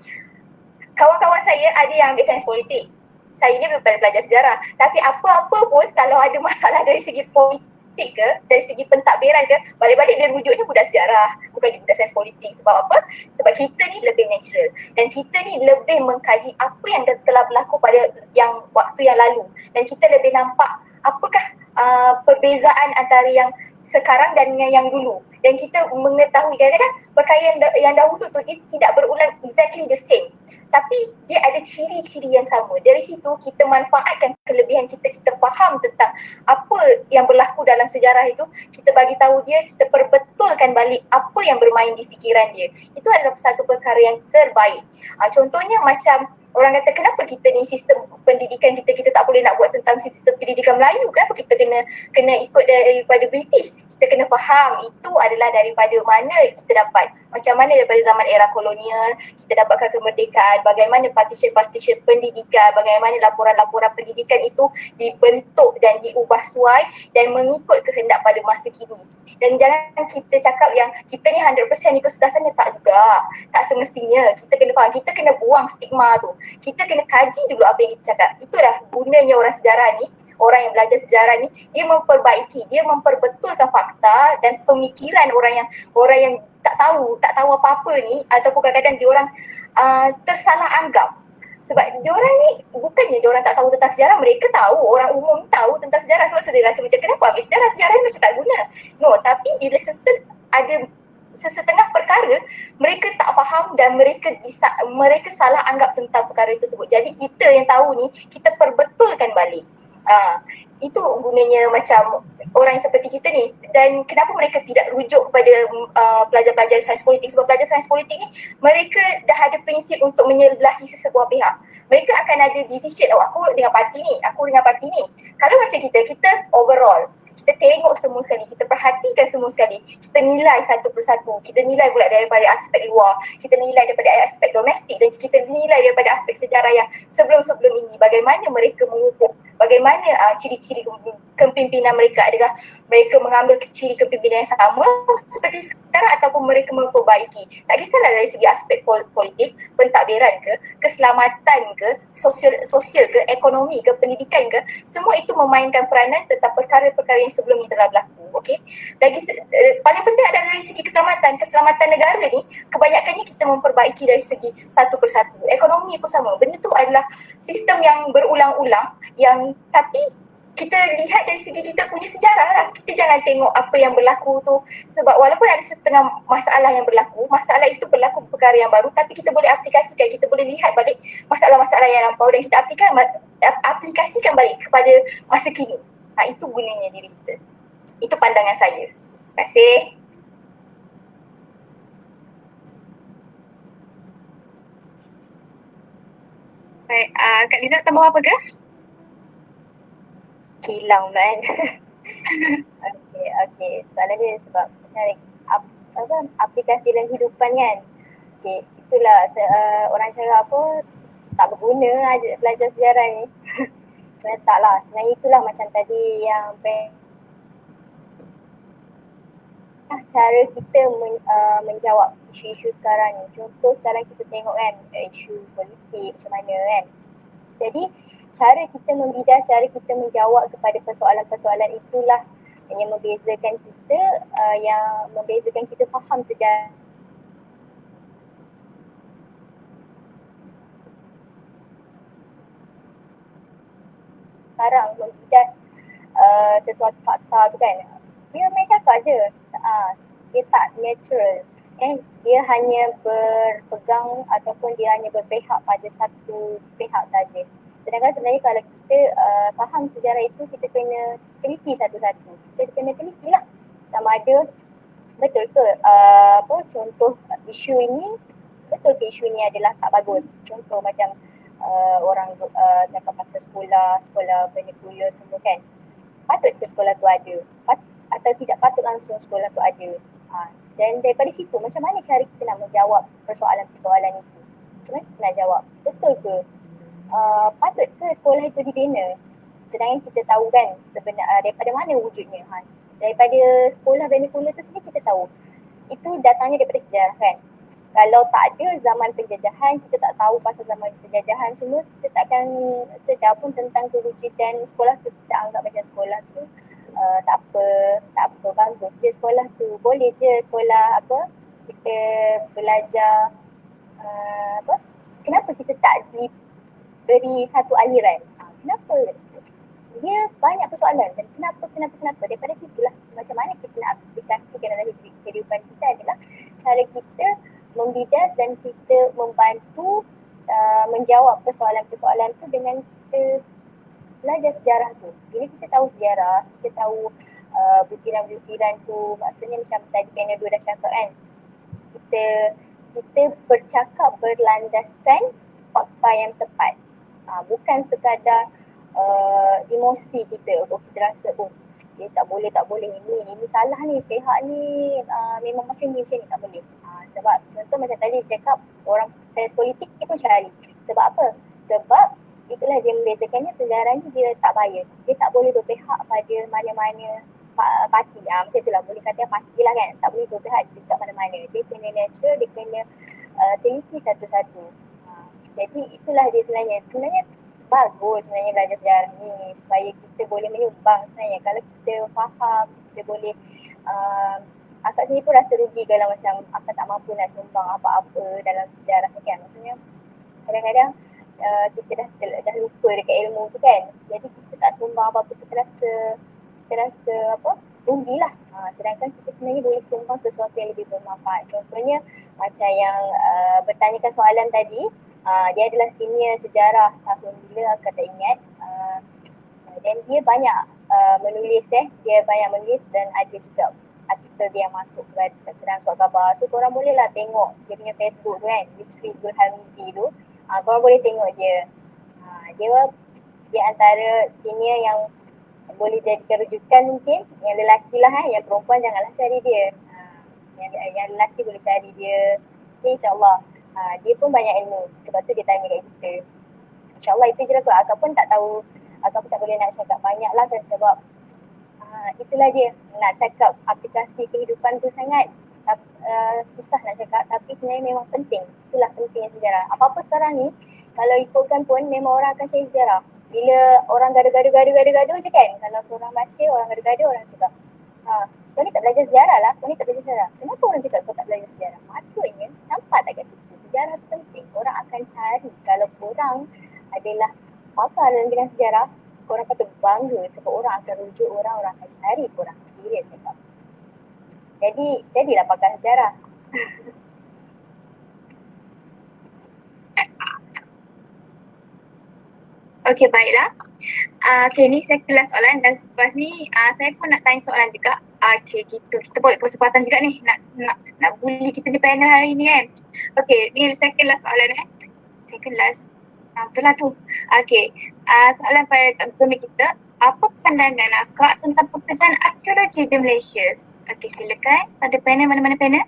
Speaker 3: Kawan-kawan saya ada yang ambil sains politik. Saya ni belum belajar sejarah. Tapi apa-apa pun kalau ada masalah dari segi politik ke, dari segi pentadbiran ke, balik-balik dia rujuknya budak sejarah, bukan budak sains politik. Sebab apa? Sebab kita ni lebih natural. Dan kita ni lebih mengkaji apa yang telah berlaku pada waktu yang lalu. Dan kita lebih nampak apakah perbezaan antara yang sekarang dan yang dulu. Dan kita mengetahui kadang-kadang perkara yang dahulu tu dia tidak berulang exactly the same, tapi dia ada ciri-ciri yang sama. Dari situ kita manfaatkan kelebihan kita faham tentang apa yang berlaku dalam sejarah itu, kita bagi tahu dia, kita perbetulkan balik apa yang bermain di fikiran dia. Itu adalah satu perkara yang terbaik. Contohnya macam orang kata, kenapa kita ni sistem pendidikan kita tak boleh nak buat tentang sistem pendidikan Melayu? Kenapa kita kena ikut daripada British? Kita kena faham itu adalah daripada mana kita dapat. Macam mana daripada zaman era kolonial kita dapatkan kemerdekaan, bagaimana partition pendidikan, bagaimana laporan-laporan pendidikan itu dibentuk dan diubah suai dan mengikut kehendak pada masa kini. Dan jangan kita cakap yang kita ni 100% ikut kesudasannya, tak juga. Tak semestinya. Kita kena faham, kita kena buang stigma tu. Kita kena kaji dulu apa yang kita cakap. Itulah gunanya orang sejarah ni, orang yang belajar sejarah ni, dia memperbaiki, dia memperbetulkan fakta dan pemikiran orang yang tak tahu apa-apa ni, ataupun kadang-kadang dia orang tersalah anggap. Sebab diorang ni bukannya diorang tak tahu tentang sejarah, mereka tahu, orang umum tahu tentang sejarah. Sebab tu dia rasa macam kenapa habis sejarah ni macam tak guna. No, tapi bila system ada sesetengah perkara mereka tak faham dan mereka salah anggap tentang perkara tersebut. Jadi kita yang tahu ni, kita perbetulkan balik. Itu gunanya macam orang yang seperti kita ni. Dan kenapa mereka tidak rujuk kepada pelajar-pelajar sains politik? Sebab pelajar sains politik ni, mereka dah ada prinsip untuk menyebelahi sesebuah pihak. Mereka akan ada decision, aku dengan parti ni, aku dengan parti ni. Kalau macam kita overall, kita tengok semua sekali, kita perhatikan semua sekali, kita nilai satu persatu, kita nilai pula daripada aspek luar, kita nilai daripada aspek domestik dan kita nilai daripada aspek sejarah yang sebelum-sebelum ini, bagaimana mereka mengukuh, bagaimana ciri-ciri kepimpinan mereka, adakah mereka mengambil ciri kepimpinan yang sama seperti sekarang ataupun mereka memperbaiki. Tak kisahlah dari segi aspek politik, pentadbiran ke, keselamatan ke, sosial ke, ekonomi ke, pendidikan ke, semua itu memainkan peranan tentang perkara-perkara yang sebelum ini telah berlaku. Okey. Paling penting adalah dari segi keselamatan negara ni, kebanyakannya kita memperbaiki dari segi satu persatu. Ekonomi pun sama. Benda tu adalah sistem yang berulang-ulang, yang tapi kita lihat dari segi kita punya sejarah lah. Kita jangan tengok apa yang berlaku tu, sebab walaupun ada setengah masalah yang berlaku, masalah itu berlaku perkara yang baru, tapi kita boleh aplikasikan, kita boleh lihat balik masalah-masalah yang lampau dan kita aplikasikan balik kepada masa kini. Itu gunanya diri kita. Itu pandangan saya. Terima kasih.
Speaker 4: Baik, Kak Liza tambah apa ke?
Speaker 3: Hilang pula kan. Okey. Soalan dia sebab macam aplikasi dalam kehidupan kan. Okey, itulah orang cakap apa, tak berguna aja belajar sejarah ni. Sebenarnya tak lah. Sebenarnya itulah macam tadi yang cara kita menjawab isu-isu sekarang ni. Contoh sekarang kita tengok kan isu politik macam mana kan. Jadi cara kita membidas, cara kita menjawab kepada persoalan-persoalan itulah yang membezakan kita faham sejarah. Sekarang membidas sesuatu fakta tu kan, dia main cakap je, dia tak natural. Dia hanya berpegang ataupun dia hanya berpihak pada satu pihak saja. Sedangkan sebenarnya kalau kita faham sejarah itu, kita kena teliti satu-satu. Kita kena teliti lah sama ada betul ke contoh isu ini, betul ke isu ini adalah tak bagus. Contoh macam orang cakap pasal sekolah vernacular semua kan. Patut ke sekolah tu ada? Atau tidak patut langsung sekolah tu ada? Dan daripada situ, macam mana cara kita nak menjawab persoalan-persoalan itu? Macam mana kita nak jawab? Betul ke? Patut ke sekolah itu dibina? Sedangkan kita tahu kan daripada mana wujudnya. Daripada sekolah vernacular tu sendiri kita tahu. Itu datangnya daripada sejarah kan. Kalau tak ada zaman penjajahan, kita tak tahu pasal zaman penjajahan semua, kita takkan sedar pun tentang kewujudan sekolah tu. Kita anggap macam sekolah tu tak apa, bagus je sekolah tu. Boleh je sekolah kita belajar kenapa kita tak diberi satu aliran? Kenapa? Dia banyak persoalan dan kenapa. Daripada situlah macam mana kita nak aplikasikan dalam kehidupan kita adalah cara kita membidas dan kita membantu menjawab persoalan-persoalan tu dengan kita belajar sejarah tu. Bila kita tahu sejarah, kita tahu butiran-butiran tu, maksudnya macam tadi Kena dah cakap kan, kita bercakap berlandaskan fakta yang tepat. Bukan sekadar emosi kita. Kita rasa dia tak boleh ini salah ni, pihak ni memang macam ni tak boleh. Sebab contoh macam tadi cakap, orang sains politik dia pun cari. Sebab apa? Sebab itulah dia membezakannya, sejarah ni dia tak bias. Dia tak boleh berpihak pada mana-mana parti. Macam itulah, boleh kata parti lah kan. Tak boleh berpihak dekat mana-mana. Dia kena natural, dia kena teliti satu-satu. Jadi itulah dia sebenarnya. Sebenarnya bagus sebenarnya belajar sejarah ni supaya kita boleh menyumbang sebenarnya. Kalau kita faham, kita boleh akak sendiri pun rasa rugi kalau macam akak tak mampu nak sumbang apa-apa dalam sejarah ni kan. Maksudnya kadang-kadang kita dah lupa dekat ilmu tu kan. Jadi kita tak sumbang apa-apa, kita rasa rugilah. Sedangkan kita sebenarnya boleh sumbang sesuatu yang lebih bermanfaat. Contohnya macam yang bertanyakan soalan tadi, dia adalah senior sejarah tahun bila aku tak ingat. Dan dia banyak menulis dia banyak menulis dan ada juga artikel dia yang masuk ke Keterangan Surat Khabar. So korang boleh lah tengok dia punya Facebook tu kan, Yusri Zulhamizi tu. Korang boleh tengok dia. Dia antara senior yang boleh jadikan rujukan mungkin. Yang lelaki lah yang perempuan janganlah cari dia. Yang lelaki boleh cari dia. Okay, insyaAllah. Dia pun banyak ilmu. Sebab tu dia tanya kat kita. InsyaAllah itu je lah kot. Akak pun tak tahu. Akak pun tak boleh nak cakap banyak lah kan sebab itulah dia. Nak cakap aplikasi kehidupan tu sangat susah nak cakap tapi sebenarnya memang penting. Itulah pentingnya sejarah. Apa-apa sekarang ni kalau ikutkan pun memang orang akan share sejarah. Bila orang gaduh je kan. Kalau korang baca orang gaduh orang cakap kau ni tak belajar sejarah lah. Kau ni tak belajar sejarah. Kenapa orang cakap kau tak belajar sejarah? Maksudnya nampak tak kat situ sejarah tu penting. Orang akan cari kalau korang adalah pakar dalam bidang sejarah, korang patut bangga sebab orang akan rujuk orang akan cari korang serius cakap. Jadi, jadilah pakar sejarah.
Speaker 4: Okey, baiklah. Okay, ni saya kelas soalan dan selepas ni saya pun nak tanya soalan juga. Okay, kita boleh kesempatan juga ni nak bully kita di panel hari ni kan. Okay, ni saya kelas soalan Saya kelas. Betul lah tu. Okay, soalan pada akademik kita. Apa pandangan akak tentang pekerjaan arkeologi di Malaysia? Okay, silakan. Pada panel, mana-mana panel?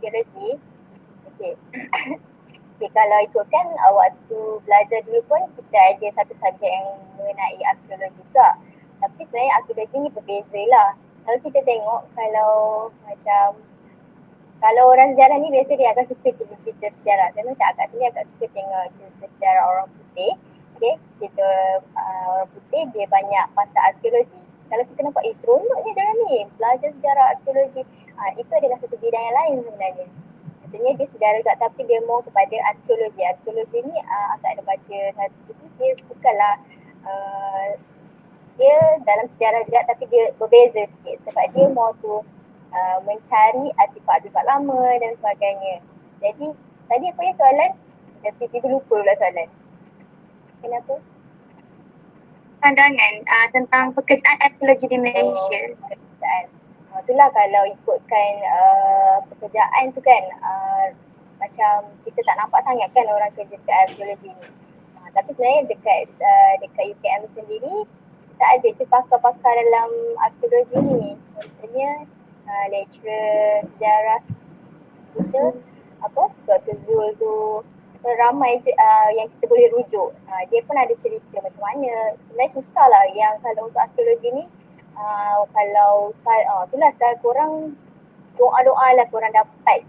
Speaker 3: Arkeologi. Okay. Okay, kalau ikutkan waktu belajar dulu pun kita ada satu subjek yang mengenai arkeologi juga. Tapi sebenarnya arkeologi ni berbeza lah. Kalau kita tengok kalau orang sejarah ni biasa dia akan suka cerita sejarah. Contoh macam akak sendiri agak suka tengok cerita sejarah orang putih. Okay, cerita orang putih dia banyak pasal arkeologi. Kalau kita nampak seronok je dalam ni belajar sejarah arkeologi. Itu adalah satu bidang yang lain sebenarnya. Maksudnya dia sejarah juga tapi dia more kepada arkeologi. Arkeologi ni akak ada baca satu ni dia bukanlah dia dalam sejarah juga tapi dia berbeza sikit sebab dia more tu mencari artifak-artifak lama dan sebagainya. Jadi tadi apa ya soalan? Tiba-tiba lupa pula soalan. Kenapa?
Speaker 4: Pandangan tentang pekerjaan arkeologi di Malaysia.
Speaker 3: Pekerjaan. Itulah kalau ikutkan pekerjaan tu kan macam kita tak nampak sangat kan orang kerja dekat arkeologi ni. Tapi sebenarnya dekat UKM sendiri kita ada je pakar-pakar dalam arkeologi ni. Contohnya lecturer sejarah kita Dr. Zul tu ramai yang kita boleh rujuk. Dia pun ada cerita macam mana. Sebenarnya susah lah yang kalau untuk arkeologi ni itulah korang doa-doa lah korang dapat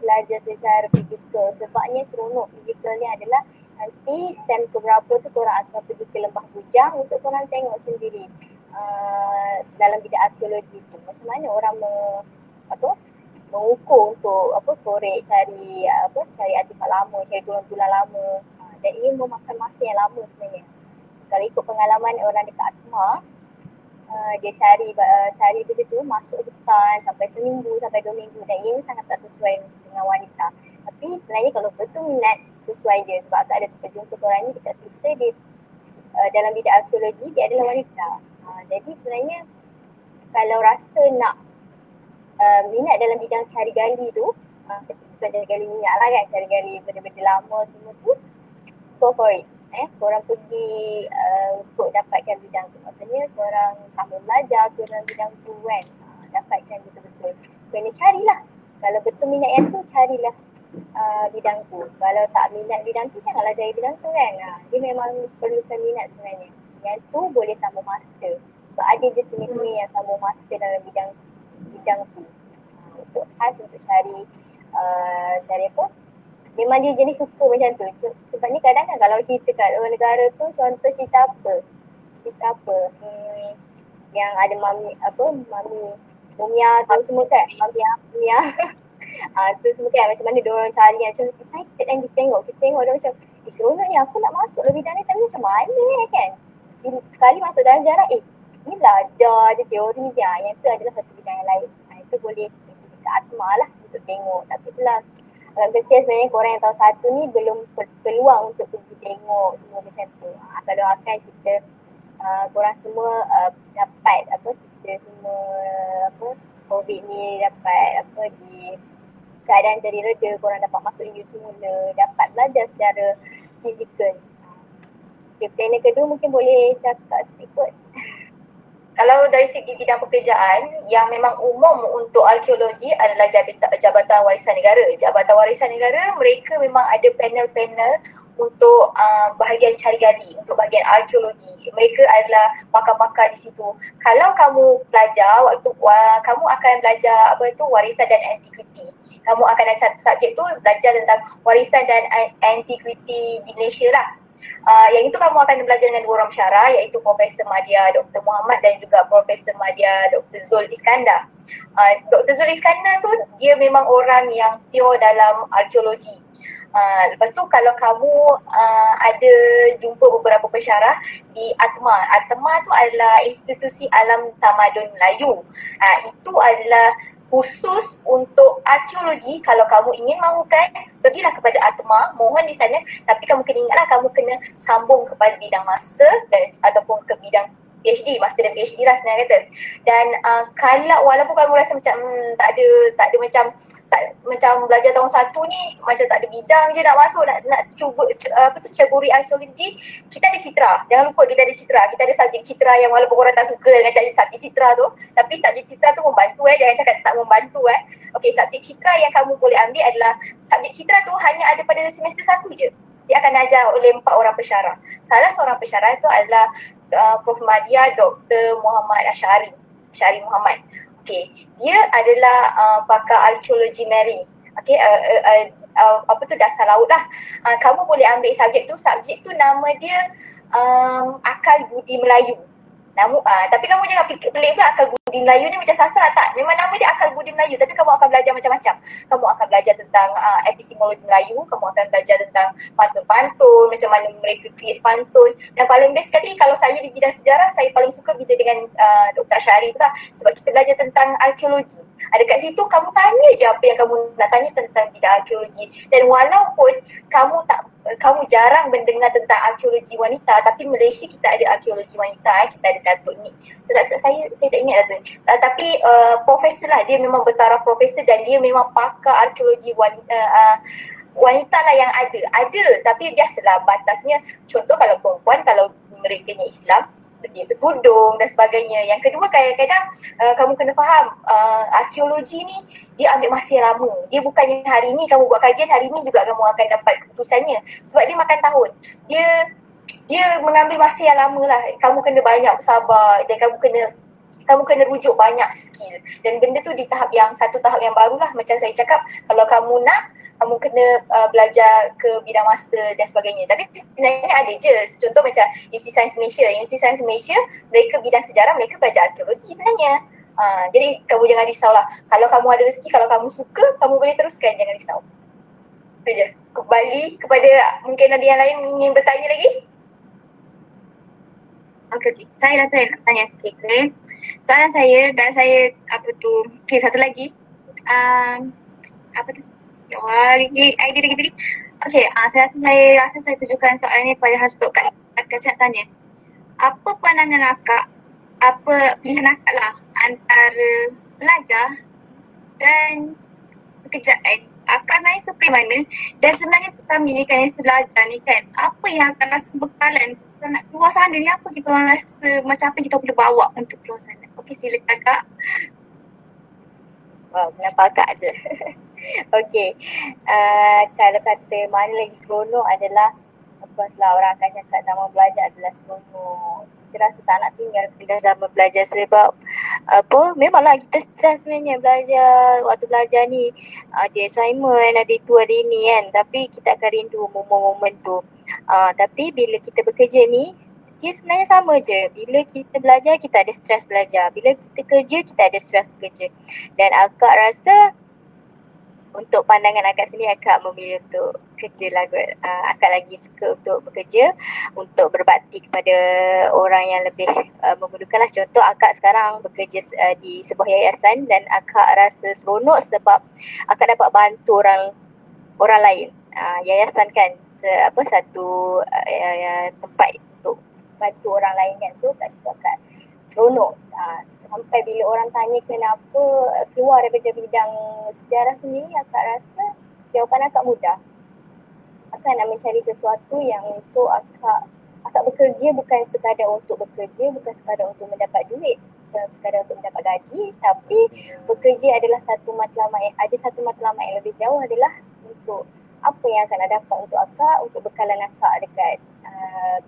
Speaker 3: belajar secara fizikal. Sebabnya seronok fizikal ni adalah nanti SEM keberapa tu korang akan pergi ke Lembah Bujang untuk korang tengok sendiri dalam bidang arkeologi tu. Macam mana orang mengukur untuk korek cari artifak lama, cari tulang-tulang lama. Dan ia memakan masa yang lama sebenarnya. Kalau ikut pengalaman orang dekat Atma, dia cari begitu masuk hutan sampai seminggu sampai 2 minggu dan ia sangat tak sesuai dengan wanita. Tapi sebenarnya kalau betul minat sesuai je sebab akak ada terjumpa seorang ni dekat Twitter dia dalam bidang arkeologi dia adalah wanita. Jadi sebenarnya kalau rasa nak minat dalam bidang cari gali tu, bukan cari gali minyak lah kan, cari gali benda-benda lama semua tu, go for it. Korang pergi untuk dapatkan bidang tu. Maksudnya korang sama belajar tu dalam bidang tu kan, dapatkan betul-betul. Kena carilah. Kalau betul minat yang tu, carilah bidang tu. Kalau tak minat bidang tu, janganlah cari bidang tu kan. Dia memang perlukan minat sebenarnya. Yang tu boleh sambung master. Sebab ada je seni-seni yang sambung master dalam bidang tu. Untuk khas untuk cari apa? Memang dia jenis suka macam tu. Sebabnya kadang kan kalau cerita kat luar negara tu, contoh cerita apa? Yang ada mami Mumia tu semua kan? Mumia. Tu semua kan macam mana diorang cari yang macam excited kan kita tengok dia macam seronok ni aku nak masuk lebih bidang ni tapi macam mana kan. Sekali masuk dalam sejarah ni belajar je teori je. Yang tu adalah satu bidang yang lain. Itu boleh pergi dekat Atma lah untuk tengok. Tapi itulah agak kesian sebenarnya korang yang tahun 1 ni belum peluang untuk pergi tengok semua macam tu. Kalau doakan kita korang semua dapat kita semua COVID ni dapat di keadaan jadi reda, korang dapat masuk unit semula, dapat belajar secara fizikal. Okay, planner kedua mungkin boleh cakap sedikit.
Speaker 4: Kalau dari segi bidang pekerjaan, yang memang umum untuk arkeologi adalah Jabatan Warisan Negara. Jabatan Warisan Negara, mereka memang ada panel-panel untuk bahagian cari gali, untuk bahagian arkeologi. Mereka adalah pakar-pakar di situ. Kalau kamu pelajar, kamu akan belajar warisan dan antiquity. Kamu akan ada satu subjek tu belajar tentang warisan dan antiquity di Malaysia lah. Yang itu kamu akan belajar dengan dua orang pensyarah, iaitu Profesor Madya Dr. Muhammad dan juga Profesor Madya Dr. Zul Iskandar. Dr. Zul Iskandar tu dia memang orang yang pure dalam arkeologi. Lepas tu kalau kamu ada jumpa beberapa pensyarah di ATMA. ATMA tu adalah Institusi Alam Tamadun Melayu. Itu adalah khusus untuk arkeologi. Kalau kamu ingin mahukan, pergilah kepada ATMA, mohon di sana. Tapi kamu kena ingatlah, kamu kena sambung kepada bidang master ataupun ke bidang PhD, master dan PhD lah senang kata. Dan kalau walaupun kamu rasa macam tak ada macam belajar tahun 1 ni macam tak ada bidang je nak masuk, nak cuba ceburi arkeologi, kita ada citra. Jangan lupa kita ada citra. Kita ada subjek citra yang walaupun korang tak suka dengan subjek citra tu, tapi subjek citra tu membantu jangan cakap tak membantu Okey, subjek citra yang kamu boleh ambil adalah subjek citra tu hanya ada pada semester 1 je. Dia akan ajar oleh 4 orang pensyarah. Salah seorang pensyarah itu adalah Prof. Madya Dr. Muhammad Asyari Muhammad. Okey, dia adalah pakar arkeologi marine. Okey, dasar laut lah. Kamu boleh ambil subjek tu nama dia Akal Budi Melayu. Tapi kamu jangan pelik pula Akal Budi Melayu ni macam sastra tak. Memang nama dia Akal Budi Melayu, tapi kamu akan belajar macam-macam. Kamu akan belajar tentang epistemologi Melayu, kamu akan belajar tentang pantun-pantun, macam mana mereka create pantun. Dan paling best sekali kalau saya di bidang sejarah, saya paling suka bila dengan Dr. Asyari tu lah, sebab kita belajar tentang arkeologi. Dekat situ kamu tanya je apa yang kamu nak tanya tentang bidang arkeologi. Dan walaupun kamu jarang mendengar tentang arkeologi wanita, tapi Malaysia kita ada arkeologi wanita, kita ada Datuk ni. Saya tak ingat Datuk ni. Tapi profesor lah, dia memang bertaraf profesor dan dia memang pakar arkeologi wanita lah yang ada. Tapi biasalah batasnya, contoh kalau perempuan, kalau mereka ni Islam, dia bertudung dan sebagainya. Yang kedua, kadang-kadang kamu kena faham arkeologi ni dia ambil masa yang lama. Dia bukannya hari ni kamu buat kajian, hari ni juga kamu akan dapat keputusannya. Sebab dia makan tahun. Dia mengambil masa yang lama lah. Kamu kena banyak sabar dan kamu kena rujuk banyak skill. Dan benda tu di satu tahap yang baru lah. Macam saya cakap, kalau kamu nak, kamu kena belajar ke bidang master dan sebagainya. Tapi sebenarnya ada je. Contoh macam UC Science Malaysia, mereka bidang sejarah, mereka belajar arkeologi sebenarnya. Jadi kamu jangan risaulah. Kalau kamu ada rezeki, kalau kamu suka, kamu boleh teruskan, jangan risau. Itu je. Kembali kepada mungkin ada yang lain ingin bertanya lagi?
Speaker 2: Okay. Saya nak tanya. Okay. Soalan saya dan saya okay, satu lagi. Idea lagi tadi. Okay, saya rasa saya tujukan soalan ni pada Hastuk Kak. Saya nak tanya. Apa pandangan akak, apa pilihan akak lah antara belajar dan pekerjaan? Akak sebenarnya suka yang mana? Dan sebenarnya untuk kami ni kan, yang belajar ni kan, apa yang akan rasa bekalan kita nak keluar sana ni, apa kita orang rasa macam apa kita boleh bawa untuk keluar sana? Okey, silakan Kak.
Speaker 3: Kenapa akak je? Okey, kalau kata mana lagi seronok adalah, orang akan cakap zaman belajar adalah seronok. Kita rasa tak nak tinggal pada zaman belajar sebab memanglah kita stres sebenarnya belajar. Waktu belajar ni ada assignment, ada itu, ada ini kan, tapi kita akan rindu momen-momen tu. Tapi bila kita bekerja ni, dia sebenarnya sama je. Bila kita belajar, kita ada stres belajar. Bila kita kerja, kita ada stres bekerja. Dan akak rasa untuk pandangan akak sendiri, akak memilih untuk kerja lah kot. Akak lagi suka untuk bekerja, untuk berbakti kepada orang yang lebih memerlukan lah. Contoh akak sekarang bekerja di sebuah yayasan dan akak rasa seronok sebab akak dapat bantu orang lain. Yayasan kan satu tempat untuk bantu orang lain kan. So kat situ akak seronok. Sampai bila orang tanya kenapa keluar daripada bidang sejarah sendiri, akak rasa jawapan akak mudah. Akak nak mencari sesuatu yang untuk akak bekerja bukan sekadar untuk bekerja, bukan sekadar untuk mendapat duit, bukan sekadar untuk mendapat gaji, tapi bekerja adalah satu matlamat yang lebih jauh adalah untuk apa yang akan dapat untuk akak, untuk bekalan akak dekat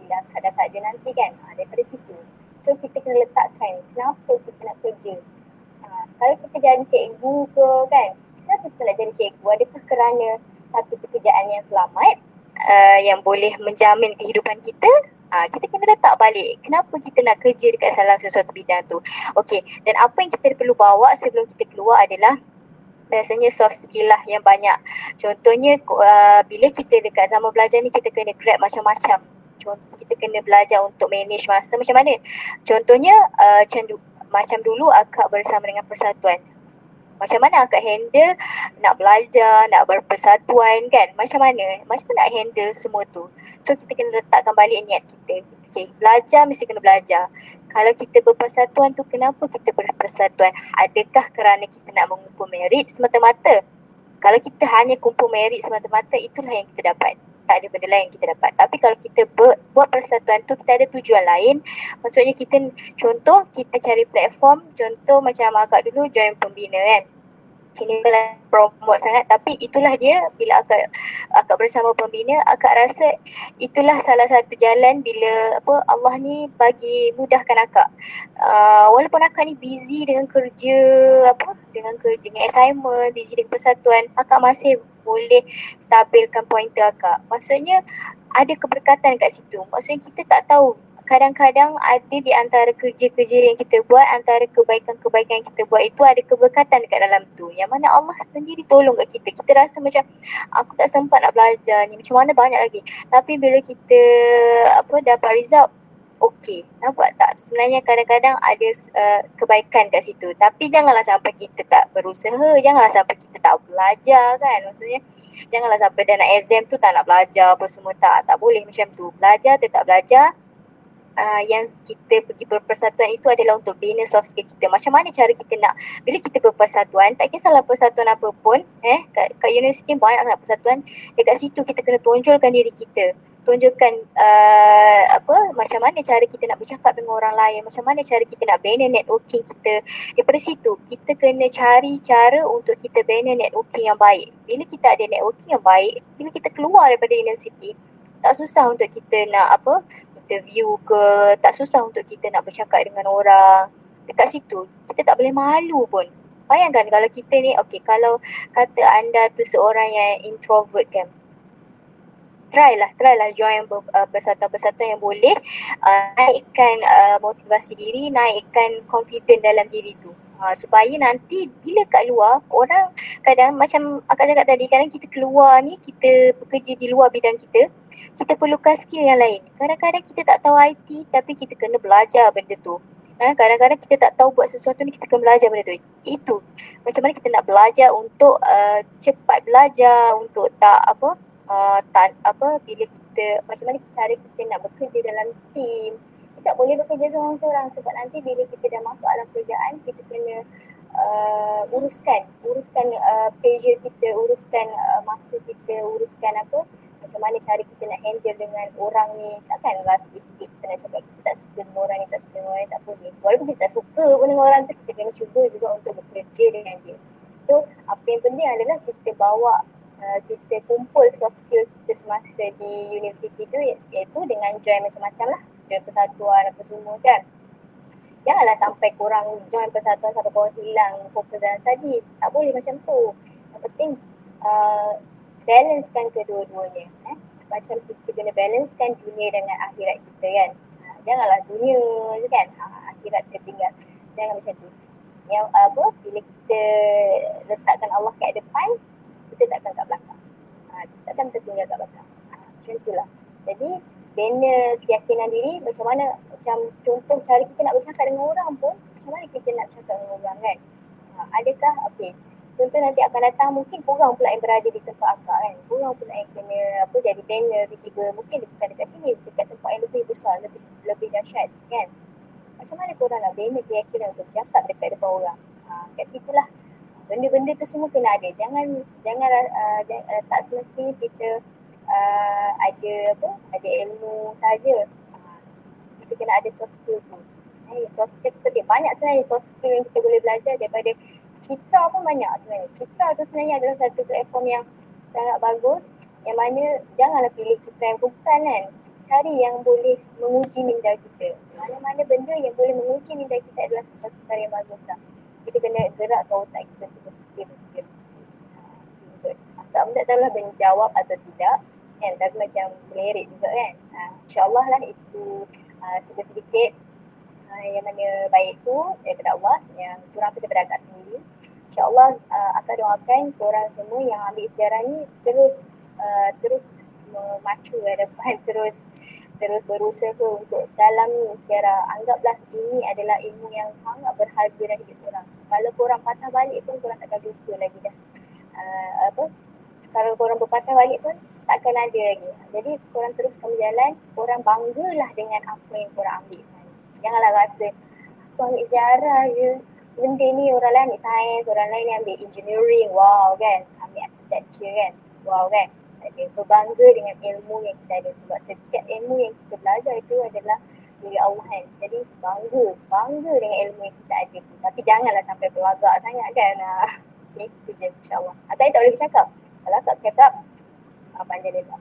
Speaker 3: bila akak dah tak ada nanti kan. Daripada situ. So kita kena letakkan kenapa kita nak kerja. Kalau kita jadi cikgu ke kan, kenapa kita nak jadi cikgu? Adakah kerana satu pekerjaan yang selamat, yang boleh menjamin kehidupan kita? Kita kena letak balik kenapa kita nak kerja dekat salah sesuatu bidang tu. Okey, dan apa yang kita perlu bawa sebelum kita keluar adalah biasanya soft skill lah yang banyak. Contohnya bila kita dekat zaman belajar ni, kita kena grab macam-macam. Contoh kita kena belajar untuk manage masa macam mana. Contohnya macam dulu akak bersama dengan persatuan. Macam mana akak handle nak belajar, nak berpersatuan kan. Macam mana nak handle semua tu. So kita kena letakkan balik niat kita. Okay, belajar mesti kena belajar. Kalau kita berpersatuan tu, kenapa kita berpersatuan? Adakah kerana kita nak mengumpul merit semata-mata? Kalau kita hanya kumpul merit semata-mata, itulah yang kita dapat. Tak ada benda lain yang kita dapat. Tapi kalau kita buat persatuan tu, kita ada tujuan lain. Maksudnya contoh kita cari platform, contoh macam akak dulu join pembina kan. Ini bukan promote sangat, tapi itulah dia. Bila akak bersama pembina, akak rasa itulah salah satu jalan bila Allah ni bagi mudahkan akak. Walaupun akak ni busy dengan kerja, dengan assignment, busy dengan persatuan, akak masih boleh stabilkan pointer akak. Maksudnya ada keberkatan kat situ. Maksudnya kita tak tahu, kadang-kadang ada di antara kerja-kerja yang kita buat, antara kebaikan-kebaikan yang kita buat itu ada keberkatan dekat dalam tu, yang mana Allah sendiri tolong kat kita. Kita rasa macam aku tak sempat nak belajar ni, macam mana banyak lagi. Tapi bila kita dapat result, okey, nampak tak? Sebenarnya kadang-kadang ada kebaikan kat situ. Tapi janganlah sampai kita tak berusaha, janganlah sampai kita tak belajar kan. Maksudnya janganlah sampai dah nak exam tu tak nak belajar apa semua, tak boleh macam tu. Belajar, tetap belajar. Yang kita pergi berpersatuan itu adalah untuk bina soft skill kita. Macam mana cara kita nak, bila kita berpersatuan, tak kisahlah persatuan apa pun, kat universiti banyak sangat persatuan. Dekat situ kita kena tonjolkan diri kita. Tunjukkan macam mana cara kita nak bercakap dengan orang lain, macam mana cara kita nak bina networking kita. Daripada situ kita kena cari cara untuk kita bina networking yang baik. Bila kita ada networking yang baik, bila kita keluar daripada universiti, tak susah untuk kita nak interview ke, tak susah untuk kita nak bercakap dengan orang. Dekat situ kita tak boleh malu pun. Bayangkan kalau kita ni, kalau kata anda tu seorang yang introvert kan, try lah join persatuan-persatuan yang boleh naikkan motivasi diri, naikkan confident dalam diri tu. Supaya nanti bila kat luar, orang kadang macam akak cakap tadi, kadang kita keluar ni, kita bekerja di luar bidang kita perlukan skill yang lain. Kadang-kadang kita tak tahu IT, tapi kita kena belajar benda tu. Kadang-kadang kita tak tahu buat sesuatu ni, kita kena belajar benda tu. Itu macam mana kita nak belajar untuk cepat belajar, untuk bila kita, macam mana cara kita nak bekerja dalam team. Kita tak boleh bekerja seorang-seorang, sebab nanti bila kita dah masuk dalam kerjaan, kita kena uruskan pressure kita, uruskan masa kita, uruskan macam mana cara kita nak handle dengan orang ni. Takkanlah sikit-sikit kita nak cakap kita tak suka dengan orang ni, tak suka dengan orang ni, tak boleh. Walaupun kita tak suka pun dengan orang tu, kita kena cuba juga untuk bekerja dengan dia. So apa yang penting adalah kita bawa, kita kumpul soft skill kita semasa di universiti tu, iaitu dengan join macam-macam lah, join persatuan apa semua kan. Janganlah sampai korang join persatuan sampai korang hilang fokus dalam study. Tak boleh macam tu. Yang penting balancekan kedua-duanya. Macam kita kena balancekan dunia dengan akhirat kita kan. Janganlah dunia je kan, akhirat tertinggal. Jangan macam tu. Yang bila kita letakkan Allah kat depan, kita takkan kat belakang. Kita takkan tertinggal kat belakang. Macam itulah. Jadi banner keyakinan diri macam mana, macam contoh cara kita nak bercakap dengan orang pun, macam mana kita nak bercakap dengan orang kan. Adakah, okey, contoh nanti akan datang mungkin korang pula yang berada di tempat akak kan. Korang pula yang kena jadi banner tiba-tiba, mungkin bukan dekat sini, dekat tempat yang lebih besar, lebih dahsyat kan. Macam mana korang nak banner keyakinan untuk bercakap dekat depan orang. Kat situlah benda-benda tu semua kena ada. Jangan tak semestinya kita ada ilmu saja. Kita kena ada soft skill tu. Soft skill tu penting. Banyak sebenarnya soft skill yang kita boleh belajar daripada Citra pun banyak sebenarnya. Citra tu sebenarnya adalah satu platform yang sangat bagus, yang mana janganlah pilih Citra yang bukan kan. Cari yang boleh menguji minda kita. Mana-mana benda yang boleh menguji minda kita adalah sesuatu perkara yang bagus lah. Kita kena gerakkan otak kita untuk berfikir. Agak tak tahulah menjawab atau tidak kan, tapi macam melirik juga kan. InsyaAllah lah itu sedikit-sedikit yang mana baik tu daripada Allah, yang kurang tu daripada agak sendiri. InsyaAllah akan doakan korang semua yang ambil sejarah ni terus memacu ke depan, terus berusaha untuk dalami sejarah. Anggaplah ini adalah ilmu yang sangat berharga dalam hidup korang. Kalau korang patah balik pun korang takkan lupa lagi dah. Kalau korang berpatah balik pun takkan ada lagi. Jadi korang teruskan berjalan, korang banggalah dengan apa yang korang ambil sekarang. Janganlah rasa aku ambil sejarah je, benda ni orang lain ambil sains, orang lain ambil engineering, wow kan, ambil architecture kan, wow kan. Berbangga dengan ilmu yang kita ada, sebab setiap ilmu yang kita belajar itu adalah dari Allah kan. Jadi bangga dengan ilmu yang kita ada tu. Tapi janganlah sampai berlagak sangat kan. Okay, itu je insyaAllah. Atai tak boleh bercakap. Kalau tak bercakap, panjang lebar.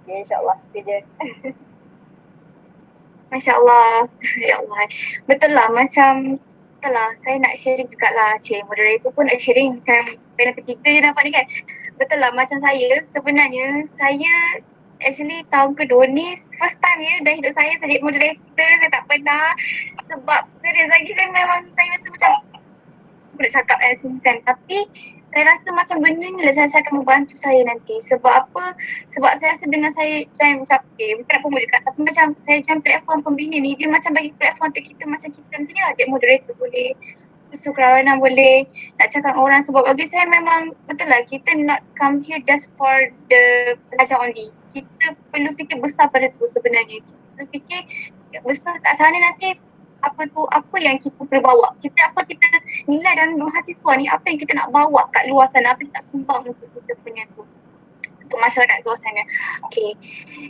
Speaker 3: Okay, insyaAllah. Itu je.
Speaker 4: Masya Allah. Ya Allah. Betul lah, betul lah. Saya nak sharing jugalah. Moderator pun nak sharing. Macam panel ketiga je dapat ni kan. Betul lah, macam sebenarnya saya actually tahun kedua ni first time dalam hidup saya jadi moderator. Saya tak pernah, sebab serius lagi saya rasa macam aku nak cakap kan, tapi saya rasa macam benda ni lah saya akan membantu saya nanti. Sebab apa? Sebab saya rasa dengan saya join macam bukan nak promote dekat, tapi macam saya join platform pembina ni, dia macam bagi platform untuk kita, macam kita nanti lah dia moderator boleh, sukarana boleh nak cakap dengan orang. Sebab bagi saya memang betul lah, kita not come here just for the belajar only. Kita perlu fikir besar pada tu sebenarnya. Kita perlu fikir besar kat sana nanti apa yang kita perlu bawa. Kita nilai dan mahasiswa ni, apa yang kita nak bawa kat luar sana, apa yang kita nak sumbang untuk kita punya tu, untuk masyarakat luar sana. Okay,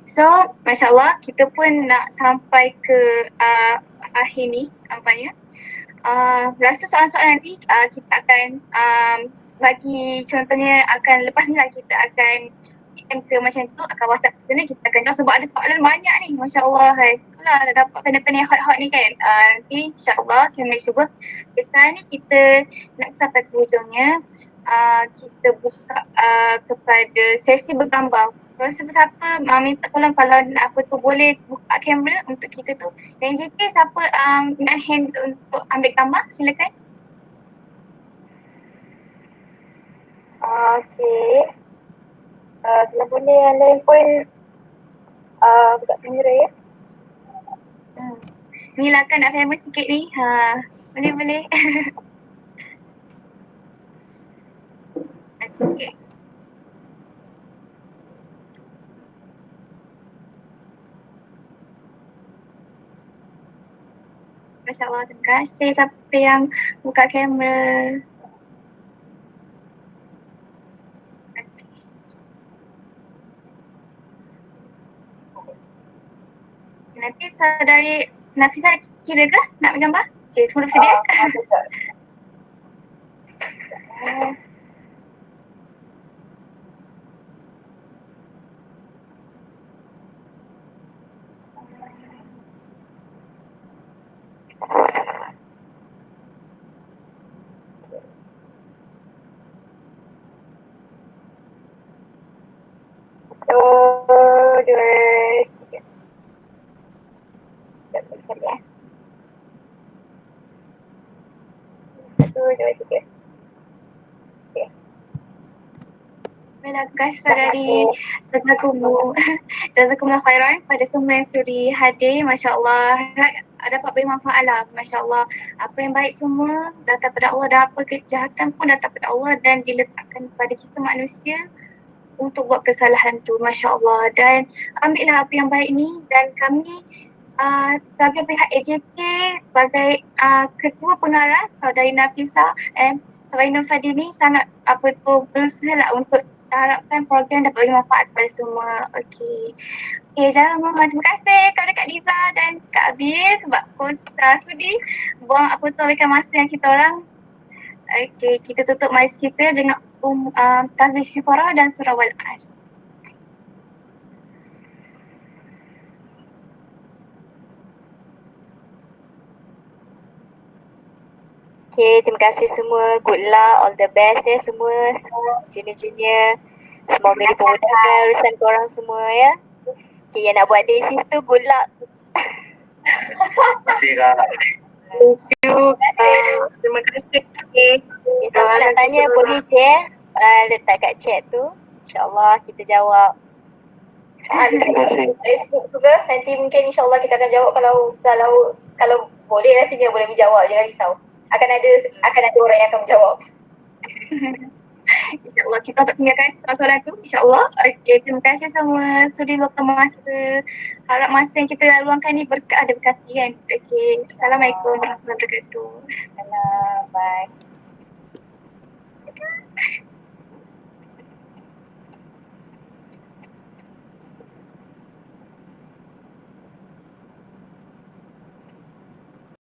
Speaker 4: so Masya Allah kita pun nak sampai ke akhir ni nampaknya. Rasa soalan-soalan nanti kita akan bagi, contohnya akan lepas ni lah kita akan DM ke macam tu, akan WhatsApp ke sana, kita akan jawab sebab ada soalan banyak ni. Masya Allah, itulah dah dapat pen-pen yang hot-hot ni kan. Nanti insyaAllah kita nak cuba. Okay, sekarang ni kita nak sampai ke hujungnya. Kita buka kepada sesi bergambar. Kalau siapa-siapa minta tolong, kalau nak boleh buka kamera untuk kita tu. Dan JK siapa nak hand untuk ambil gambar, silakan.
Speaker 3: Okay. Kalau boleh yang lain pun buka kamera ya.
Speaker 4: Ni lah kan nak famous sikit ni. Boleh. Okay. Masya Allah, terima kasih siapa yang buka kamera. Nanti saudari Nafisa kira ke nak bergambar? Okay, semua dah bersedia?
Speaker 2: Baiklah, terima kasih dari Jazakumullah khairan pada semua yang sudi hadir. Masya Allah, harap dapat bermanfaat lah. Masya Allah, apa yang baik semua datang pada Allah dan apa kejahatan pun datang pada Allah dan diletakkan kepada kita manusia untuk buat kesalahan tu. Masya Allah. Dan ambillah apa yang baik ni dan kami sebagai pihak AJK, sebagai ketua pengarah Saudari Nafisa and Saudari Nur Fadil ni sangat berusaha lah untuk harapkan program dapat beri manfaat kepada semua. Okey, jangan lupa terima kasih kepada Kak Liza dan Kak Abi sebab sudi buang apa tu ambilkan masa yang kita orang. Okey, kita tutup majlis kita dengan tasbih syukurah dan surah Wal-Asr.
Speaker 3: Okay, terima kasih semua. Good luck, all the best ya semua junior-junior. Semoga dimudahkan urusan korang semua ya. Okay, yang nak buat thesis tu good luck.
Speaker 1: Terima kasih Kak.
Speaker 5: Thank you. Terima kasih.
Speaker 3: Kalau nak tanya boleh je letak kat chat tu. InsyaAllah kita jawab.
Speaker 1: Terima kasih.
Speaker 3: Facebook tu ke, nanti mungkin insyaAllah kita akan jawab kalau boleh rasanya boleh menjawab, jangan risau. Akan ada orang yang akan menjawab.
Speaker 2: InsyaAllah kita tak tinggalkan soalan-soalan tu, insyaAllah. Okey, terima kasih semua sudi luangkan masa. Harap masa yang kita luangkan ni ada berkati kan. Okey, Assalamualaikum warahmatullahi wabarakatuh.
Speaker 3: Bye.